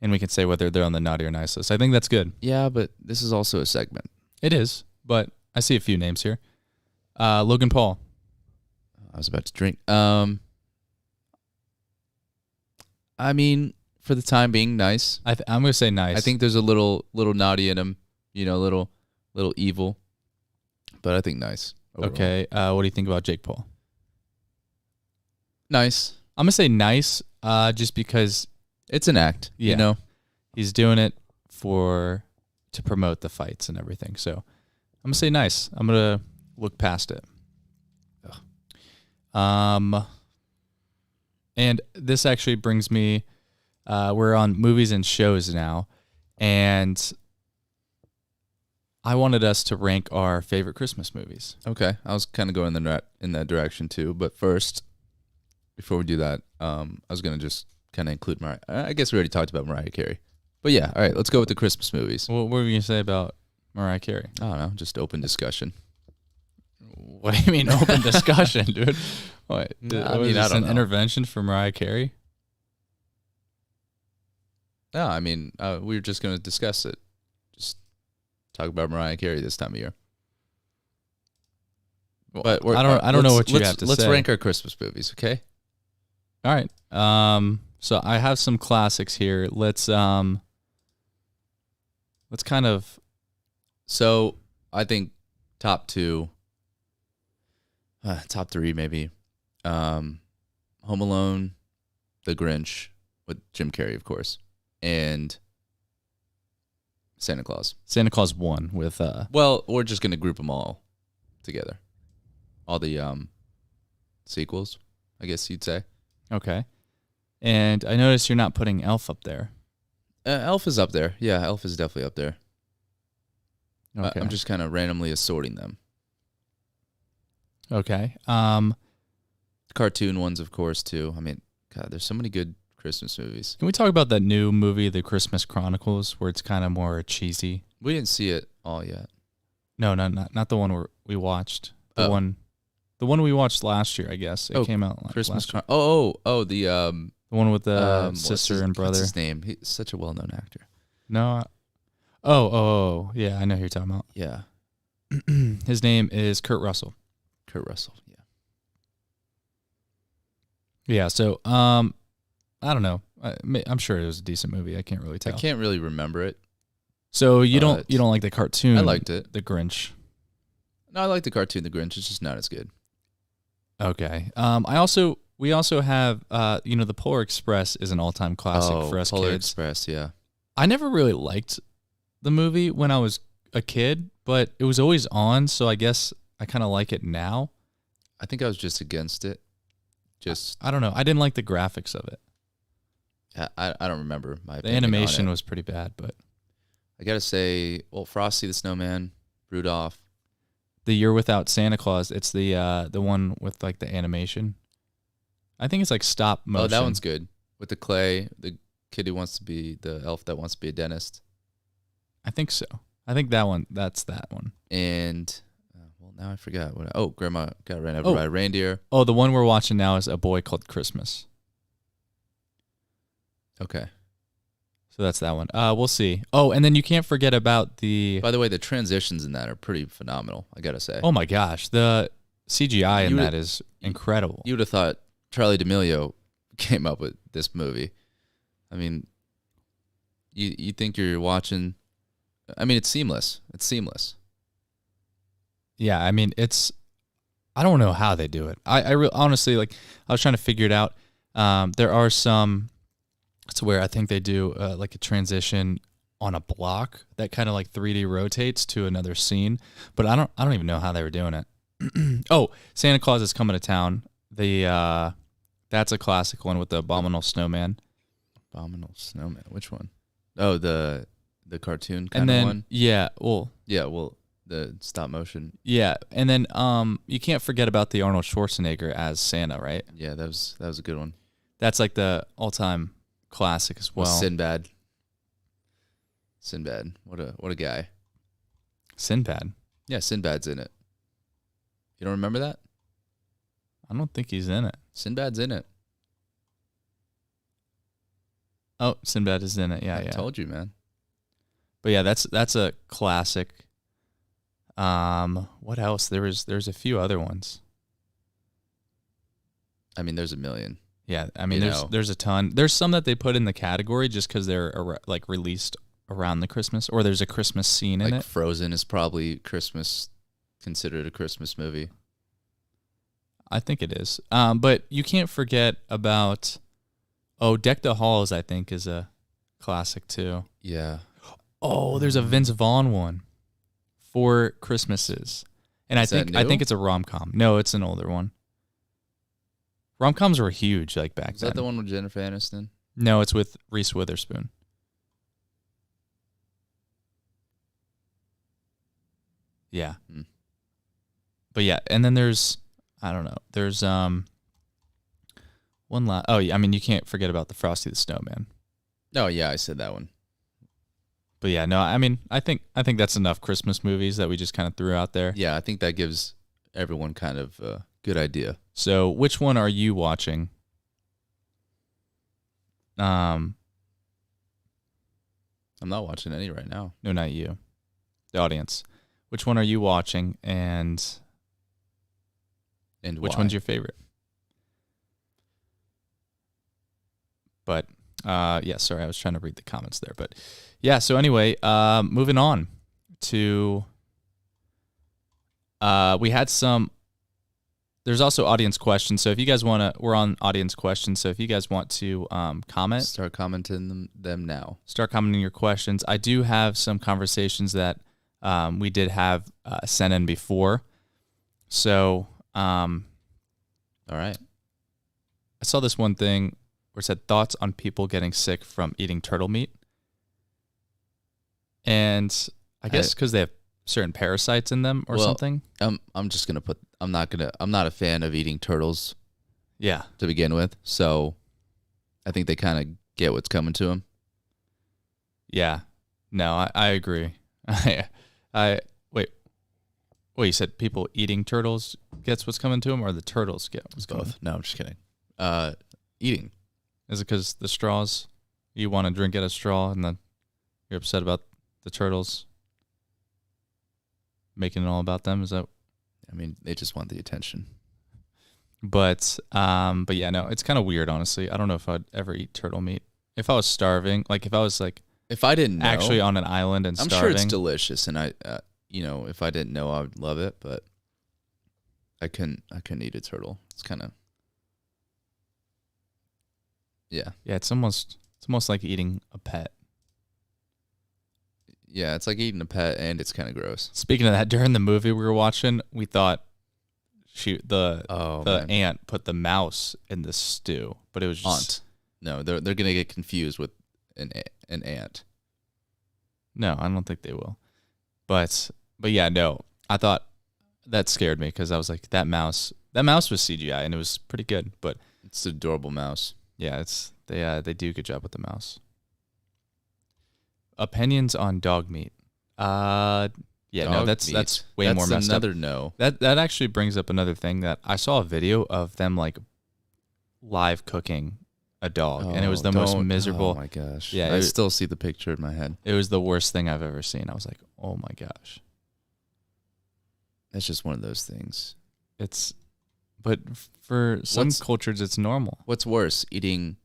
A: and we can say whether they're on the naughty or nice list. I think that's good.
B: Yeah, but this is also a segment.
A: It is, but I see a few names here. Logan Paul.
B: I was about to drink. I mean, for the time being, nice.
A: I'm gonna say nice.
B: I think there's a little naughty in him, little evil, but I think nice. Overall.
A: Okay. What do you think about Jake Paul?
B: Nice.
A: I'm gonna say nice, just because
B: it's an act.
A: Yeah. He's doing it to promote the fights and everything. So I'm gonna say nice. I'm gonna look past it. Ugh. And this actually brings me, we're on movies and shows now, and I wanted us to rank our favorite Christmas movies.
B: Okay, I was kind of going in that direction too, but first, before we do that, I was going to just kind of include Mariah. I guess we already talked about Mariah Carey. But yeah, all right, let's go with the Christmas movies.
A: What were you going to say about Mariah Carey?
B: I don't know, just open discussion.
A: What do you mean open discussion, dude? What?
B: I
A: Was
B: mean,
A: this
B: I don't
A: an
B: know.
A: intervention for Mariah Carey?
B: No, I mean, we were just going to discuss it. Just talk about Mariah Carey this time of year. But
A: I don't know what you have to
B: let's
A: say.
B: rank our Christmas movies, okay?
A: All right. So I have some classics here. Let's kind of.
B: So I think top two, top three maybe. Home Alone, The Grinch with Jim Carrey, of course, and Santa Claus.
A: Santa Claus 1 with
B: Well, we're just gonna group them all together. All the sequels, I guess you'd say.
A: Okay. And I noticed you're not putting Elf up there.
B: Elf is up there. Yeah, Elf is definitely up there.
A: Okay.
B: I'm just kind of randomly assorting them.
A: Okay.
B: Cartoon ones, of course, too. I mean, God, there's so many good Christmas movies.
A: Can we talk about that new movie, The Christmas Chronicles, where it's kind of more cheesy?
B: We didn't see it all yet.
A: No, not the one we watched. The one we watched last year, I guess. It came out
B: Christmas.
A: last year.
B: The
A: one with the sister and brother.
B: What's his name? He's such a well-known actor.
A: No. Yeah, I know who you're talking about.
B: Yeah.
A: His name is Kurt Russell.
B: Kurt Russell. Yeah.
A: Yeah. So, I don't know. I'm sure it was a decent movie. I can't really tell.
B: I can't really remember it.
A: So you don't like the cartoon?
B: I liked it.
A: The Grinch.
B: No, I like the cartoon, The Grinch. It's just not as good.
A: Okay. We also have the Polar Express is an all-time classic for us
B: Polar
A: kids.
B: Express, yeah.
A: I never really liked the movie when I was a kid, but it was always on, so I guess I kind of like it now.
B: I think I was just against it.
A: I don't know. I didn't like the graphics of it.
B: I don't remember my
A: The
B: opinion
A: animation
B: on it.
A: was pretty bad, but
B: I gotta say, well, Frosty the Snowman, Rudolph.
A: The Year Without Santa Claus, it's the one with like the animation. I think it's like stop motion.
B: Oh, that one's good. With the clay, the kid who wants to be the elf that wants to be a dentist.
A: I think so. I think that's that one.
B: And well, now I forgot what. Grandma got ran over by a reindeer.
A: Oh, the one we're watching now is A Boy Called Christmas.
B: Okay.
A: So that's that one. We'll see. Oh, and then you can't forget about the.
B: By the way, the transitions in that are pretty phenomenal, I gotta say.
A: Oh my gosh, the CGI in that is incredible.
B: You would have thought Charlie D'Amelio came up with this movie. I mean, you think you're watching. I mean, it's seamless. It's seamless.
A: Yeah, I mean, I don't know how they do it. Honestly, like, I was trying to figure it out. There are some. It's where I think they do like a transition on a block that kind of like 3D rotates to another scene, but I don't even know how they were doing it. Oh, Santa Claus is Coming to Town. That's a classic one with the Abominable Snowman.
B: Abominable Snowman. Which one? Oh, the cartoon
A: and
B: kind
A: then,
B: of one.
A: Yeah, well,
B: the stop motion.
A: Yeah, and then you can't forget about the Arnold Schwarzenegger as Santa, right?
B: Yeah, that was a good one.
A: That's like the all-time classic as well.
B: Sinbad. What a guy.
A: Sinbad.
B: Yeah, Sinbad's in it. You don't remember that?
A: I don't think he's in it.
B: Sinbad's in it.
A: Oh, Sinbad is in it. Yeah,
B: I told you, man.
A: But yeah, that's a classic. What else? There's a few other ones.
B: I mean, there's a million.
A: Yeah, I mean, there's a ton. There's some that they put in the category just because they're like released around the Christmas, or there's a Christmas scene in it.
B: Frozen is probably considered a Christmas movie.
A: I think it is. But you can't forget about. Oh, Deck the Halls, I think, is a classic too.
B: Yeah.
A: Oh, there's a Vince Vaughn one, Four Christmases, and I think it's a rom-com. No, it's an older one. Rom-coms were huge like back then.
B: Is that the one with Jennifer Aniston?
A: No, it's with Reese Witherspoon. Yeah. But yeah, and then there's one last. Oh yeah, I mean you can't forget about the Frosty the Snowman.
B: Oh yeah, I said that one.
A: But yeah, no, I mean I think that's enough Christmas movies that we just kind of threw out there.
B: Yeah, I think that gives everyone kind of a good idea.
A: So which one are you watching?
B: I'm not watching any right now.
A: No, not you. The audience. Which one are you watching, and
B: And
A: Which
B: why?
A: one's your favorite? But yeah, sorry, I was trying to read the comments there. But yeah, so anyway, moving on to we had some. There's also audience questions. So if you guys want to, we're on audience questions. So if you guys want to comment,
B: Start commenting them now.
A: start commenting your questions. I do have some conversations that we did have sent in before. So
B: All right.
A: I saw this one thing where it said thoughts on people getting sick from eating turtle meat. And I guess because they have certain parasites in them or something.
B: I'm just gonna put. I'm not a fan of eating turtles
A: Yeah.
B: to begin with. So I think they kind of get what's coming to them.
A: Yeah. No, I agree. I wait. Wait, you said people eating turtles gets what's coming to them, or the turtles get what's coming?
B: Both. No, I'm just kidding. Eating.
A: Is it because the straws? You want to drink at a straw, and then you're upset about the turtles making it all about them? Is that?
B: I mean, they just want the attention.
A: But yeah, no, it's kind of weird, honestly. I don't know if I'd ever eat turtle meat. If I was starving, like if I was like
B: If I didn't know,
A: actually on an island and
B: I'm
A: starving,
B: sure it's delicious, and I, if I didn't know, I would love it. But I couldn't eat a turtle. It's kind of, yeah,
A: it's almost like eating a pet.
B: yeah. It's like eating a pet, and it's kind of gross.
A: Speaking of that, during the movie we were watching, we thought the
B: Man.
A: ant put the mouse in the stew, but it was just
B: Aunt. No, they're gonna get confused with an ant.
A: No, I don't think they will. But yeah, no. I thought that scared me because I was like, that mouse was CGI and it was pretty good. But
B: It's an adorable mouse.
A: yeah, they do a good job with the mouse. Opinions on dog meat. Yeah, no,
B: Dog
A: that's
B: meat.
A: way more messed up.
B: That's another no.
A: That actually brings up another thing that I saw a video of them like live cooking a dog, and it was the most miserable.
B: Oh my gosh!
A: Yeah,
B: I still see the picture in my head.
A: It was the worst thing I've ever seen. I was like, oh my gosh.
B: That's just one of those things.
A: But for some cultures, it's normal.
B: What's worse, eating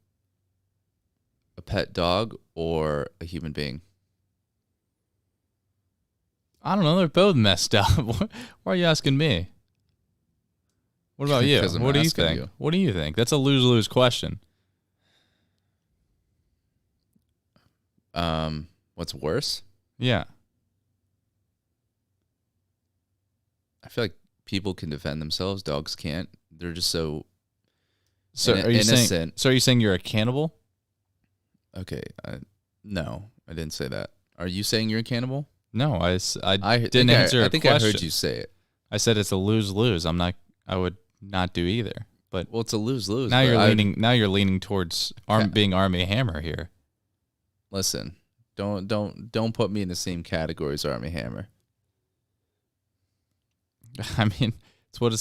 B: a pet dog or a human being?
A: I don't know. They're both messed up. Why are you asking me? What about you?
B: 'Cause I'm
A: What do you
B: asking
A: think?
B: you.
A: What do you think? That's a lose-lose question.
B: What's worse?
A: Yeah.
B: I feel like people can defend themselves. Dogs can't. They're just so
A: So are you
B: innocent.
A: saying? So are you saying you're a cannibal?
B: Okay. No, I didn't say that. Are you saying you're a cannibal?
A: No, I didn't
B: think
A: answer.
B: I think
A: question.
B: I heard you say it.
A: I said it's a lose-lose. I would not do either. But
B: Well, it's a lose-lose.
A: now
B: but
A: you're leaning. Now you're leaning towards being Army Hammer here.
B: Listen, don't put me in the same category as Army Hammer.
A: I mean, it's what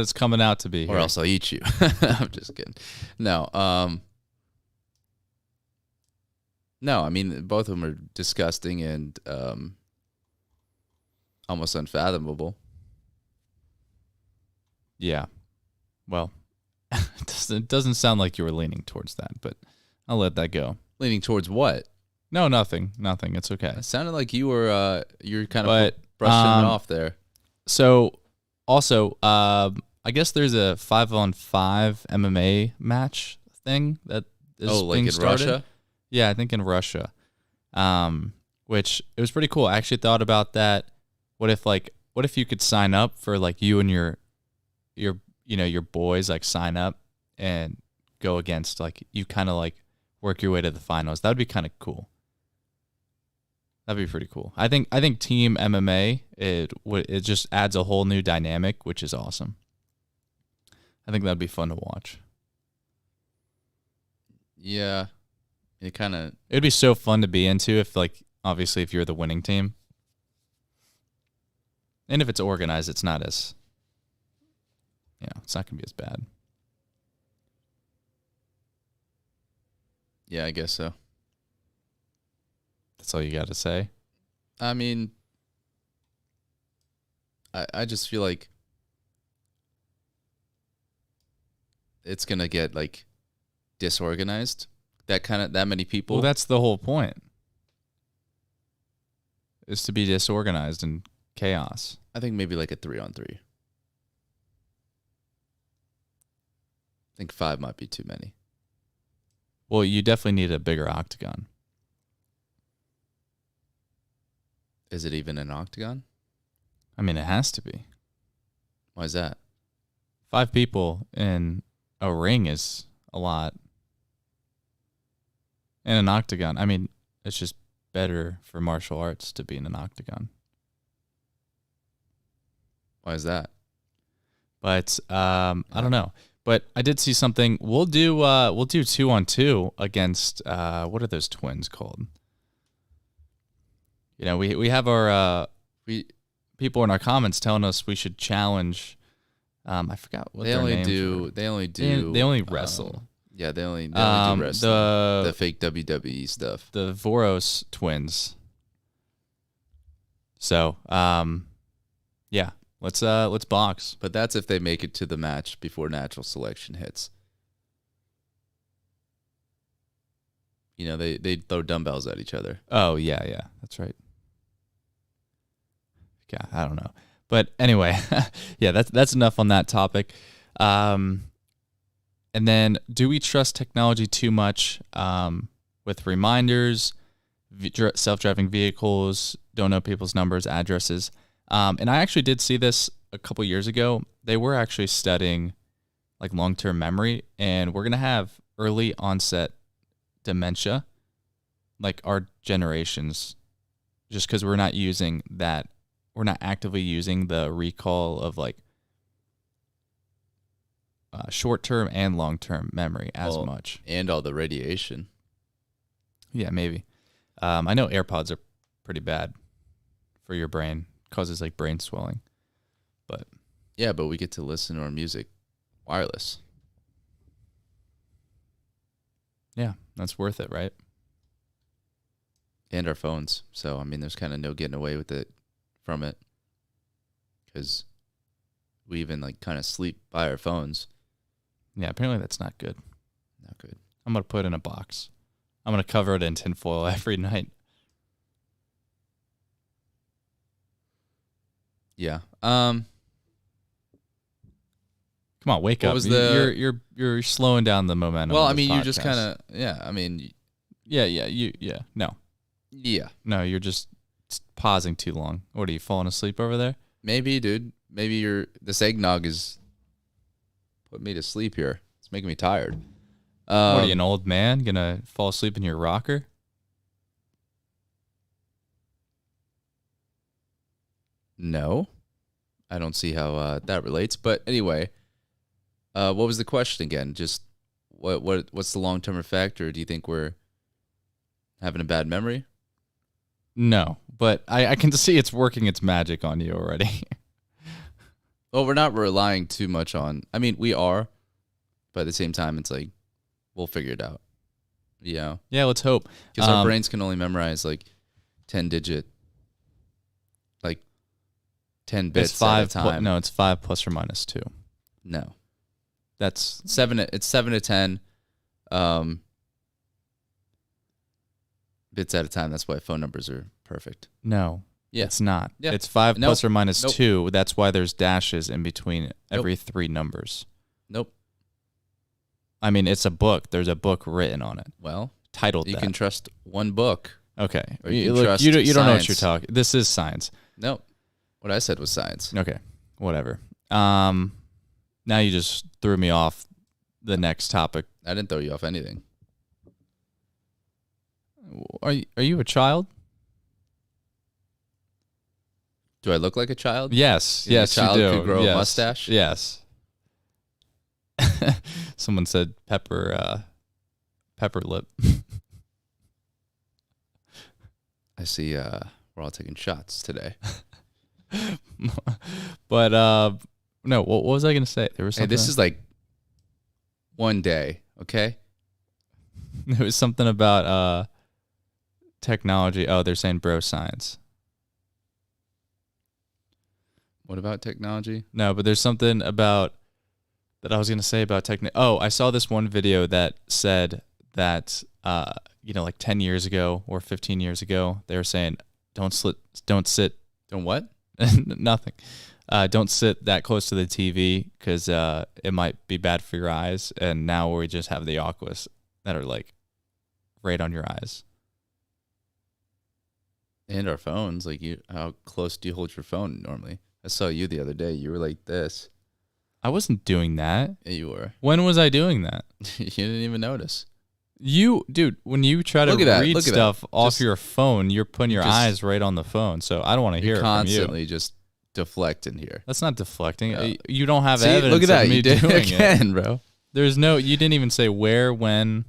A: it's coming out to be.
B: Or
A: here.
B: else I'll eat you. I'm just kidding. No, no. I mean, both of them are disgusting and almost unfathomable.
A: Yeah. Well, it doesn't sound like you were leaning towards that, but I'll let that go.
B: Leaning towards what?
A: No, nothing. It's okay.
B: It sounded like you were you're kind of
A: But,
B: brushing it off there.
A: So, also, I guess there's a 5-on-5 MMA match thing that is
B: like
A: being
B: in
A: started.
B: Russia?
A: Yeah, I think in Russia. Which it was pretty cool. I actually thought about that. What if you could sign up for like you and your boys like sign up and go against like you kind of like work your way to the finals. That would be kind of cool. That'd be pretty cool. I think team MMA it just adds a whole new dynamic, which is awesome. I think that'd be fun to watch.
B: Yeah, it kind of.
A: It'd be so fun to be into if obviously if you're the winning team. And if it's organized, it's not as it's not going to be as bad.
B: Yeah, I guess so.
A: That's all you got to say.
B: I mean, I just feel like it's gonna get like disorganized. That many people.
A: Well, that's the whole point. Is to be disorganized and chaos.
B: I think maybe like a 3-on-3. I think 5 might be too many.
A: Well, you definitely need a bigger octagon.
B: Is it even an octagon?
A: I mean, it has to be.
B: Why is that?
A: 5 people in a ring is a lot. And an octagon. I mean, it's just better for martial arts to be in an octagon.
B: Why is that?
A: But I don't know. But I did see something. We'll do 2-on-2 against what are those twins called? You know, we have our people in our comments telling us we should challenge. I forgot what their names were.
B: They only do.
A: They only wrestle.
B: Yeah, they only do wrestling. The fake WWE stuff.
A: The Voros twins. So, yeah, let's box.
B: But that's if they make it to the match before natural selection hits. You know, they throw dumbbells at each other.
A: Oh yeah, that's right. Yeah, I don't know, but anyway, yeah, that's enough on that topic. And then, do we trust technology too much with reminders, self-driving vehicles, don't know people's numbers, addresses? And I actually did see this a couple years ago. They were actually studying like long-term memory, and we're going to have early onset dementia, like our generations, just because we're not actively using the recall of like short-term and long-term memory as much.
B: And all the radiation.
A: Yeah, maybe. I know AirPods are pretty bad for your brain. Causes like brain swelling. But
B: yeah, but we get to listen to our music wireless.
A: Yeah, that's worth it, right?
B: And our phones. So, I mean, there's kind of no getting away with it from it. Because we even like kind of sleep by our phones.
A: Yeah, apparently that's not good.
B: Not good.
A: I'm going to put it in a box. I'm going to cover it in tinfoil every night.
B: Yeah.
A: Come on, wake up. You're slowing down the momentum.
B: Well,
A: of
B: I mean,
A: the
B: you just
A: podcast.
B: kind of, yeah, I mean.
A: No.
B: Yeah.
A: No, you're just pausing too long. What, are you falling asleep over there?
B: Maybe, dude. Maybe this eggnog is putting me to sleep here. It's making me tired.
A: What are you, an old man? Gonna fall asleep in your rocker?
B: No. I don't see how that relates. But anyway, what was the question again? Just what's the long-term effect, or do you think we're having a bad memory?
A: No, but I can see it's working its magic on you already.
B: Well, we're not relying too much on. I mean, we are, but at the same time, it's like we'll figure it out. Yeah.
A: Yeah, let's hope.
B: Because our brains can only memorize like 10-digit, like 10 bits at a time.
A: No, it's 5 plus or minus 2.
B: No,
A: That's
B: 7. It's 7 to 10 bits at a time. That's why phone numbers are perfect.
A: no.
B: Yeah.
A: It's not.
B: Yeah.
A: It's 5
B: Nope.
A: plus or minus
B: Nope.
A: 2. That's why there's dashes in between every 3 numbers.
B: Nope.
A: I mean, it's a book. There's a book written on it,
B: Well,
A: titled
B: you
A: that.
B: can trust one book.
A: Okay.
B: Or you can
A: Look,
B: trust
A: you don't know what
B: science.
A: you're talking. This is science.
B: Nope. What I said was science.
A: Okay. Whatever. Now you just threw me off the next topic.
B: I didn't throw you off anything.
A: Are you a child?
B: Do I look like a child?
A: Yes.
B: You think a
A: Yes,
B: child
A: you do.
B: could grow a
A: Yes.
B: mustache?
A: Yes. Someone said pepper lip.
B: I see we're all taking shots today.
A: But no, what was I gonna say? There was
B: Hey,
A: something.
B: this is like one day, okay?
A: There was something about technology. Oh, they're saying bro science.
B: What about technology?
A: No, but there's something about that I was gonna say about Oh, I saw this one video that said that like 10 years ago or 15 years ago, they were saying don't sit,
B: Don't what?
A: nothing. Don't sit that close to the TV because it might be bad for your eyes. And now we just have the Oculus that are like right on your eyes.
B: And our phones. Like, how close do you hold your phone normally? I saw you the other day. You were like this.
A: I wasn't doing that.
B: Yeah, you were.
A: When was I doing that?
B: You didn't even notice.
A: Dude, when you try to read stuff off your phone, you're putting your eyes right on the phone. So I don't want to hear it from you.
B: Constantly just deflecting here.
A: That's not deflecting. You don't have evidence
B: look at that.
A: of me
B: You did
A: doing
B: it again, bro.
A: There's you didn't even say where, when.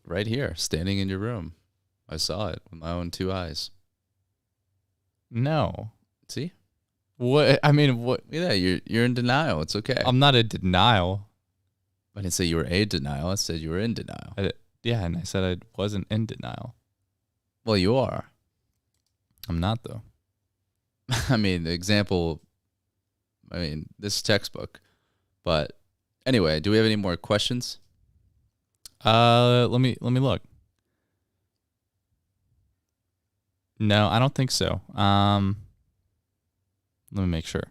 B: Right here, standing in your room. I saw it with my own 2 eyes.
A: No.
B: See?
A: What? I mean, what?
B: Look at that. You're in denial. It's okay.
A: I'm not in denial.
B: I didn't say you were a denial. I said you were in denial.
A: Yeah, and I said I wasn't in denial.
B: Well, you are.
A: I'm not, though.
B: I mean, this is textbook. But anyway, do we have any more questions?
A: Let me look. No, I don't think so. Let me make sure.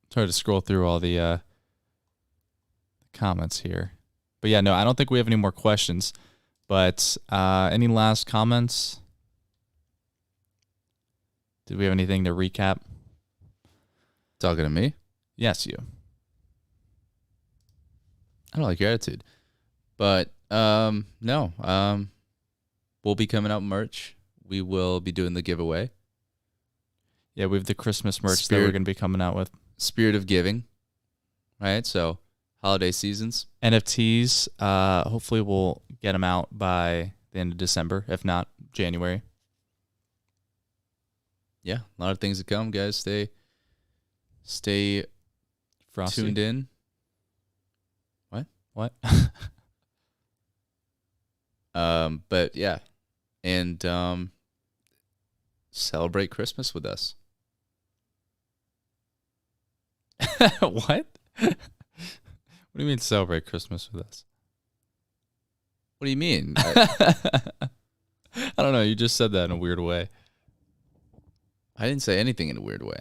A: Try to scroll through all the comments here. But yeah, no, I don't think we have any more questions. But any last comments? Did we have anything to recap?
B: Talking to me?
A: Yes, you.
B: I don't like your attitude. But no. We'll be coming out merch. We will be doing the giveaway.
A: Yeah, we have the Christmas merch that we're going to be coming out with.
B: Spirit of giving. Right? So, holiday seasons.
A: NFTs, hopefully we'll get them out by the end of December, if not January.
B: Yeah, a lot of things to come, guys. Stay
A: Frosty.
B: tuned in.
A: What?
B: But yeah, and celebrate Christmas with us.
A: What? What do you mean celebrate Christmas with us?
B: What do you mean?
A: I don't know. You just said that in a weird way.
B: I didn't say anything in a weird way.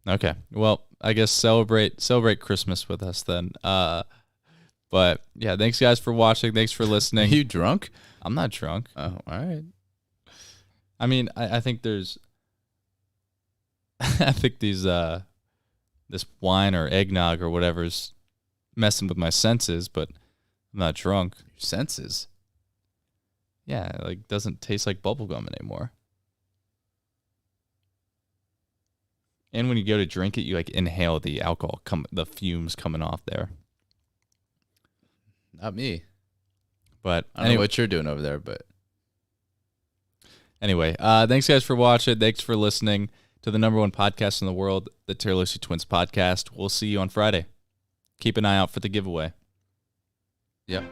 A: Okay. Well, I guess celebrate Christmas with us then. But yeah, thanks guys for watching. Thanks for listening.
B: Are you drunk?
A: I'm not drunk.
B: Oh, all right.
A: I mean, I think there's I think these this wine or eggnog or whatever's messing with my senses, but I'm not drunk.
B: Your senses?
A: Yeah, like doesn't taste like bubblegum anymore. And when you go to drink it, you like inhale the alcohol, the fumes coming off there.
B: Not me.
A: But
B: I don't know what you're doing over there, but
A: anyway, thanks guys for watching. Thanks for listening to the #1 podcast in the world, the Tiralosi Twins podcast. We'll see you on Friday. Keep an eye out for the giveaway.
B: Yep.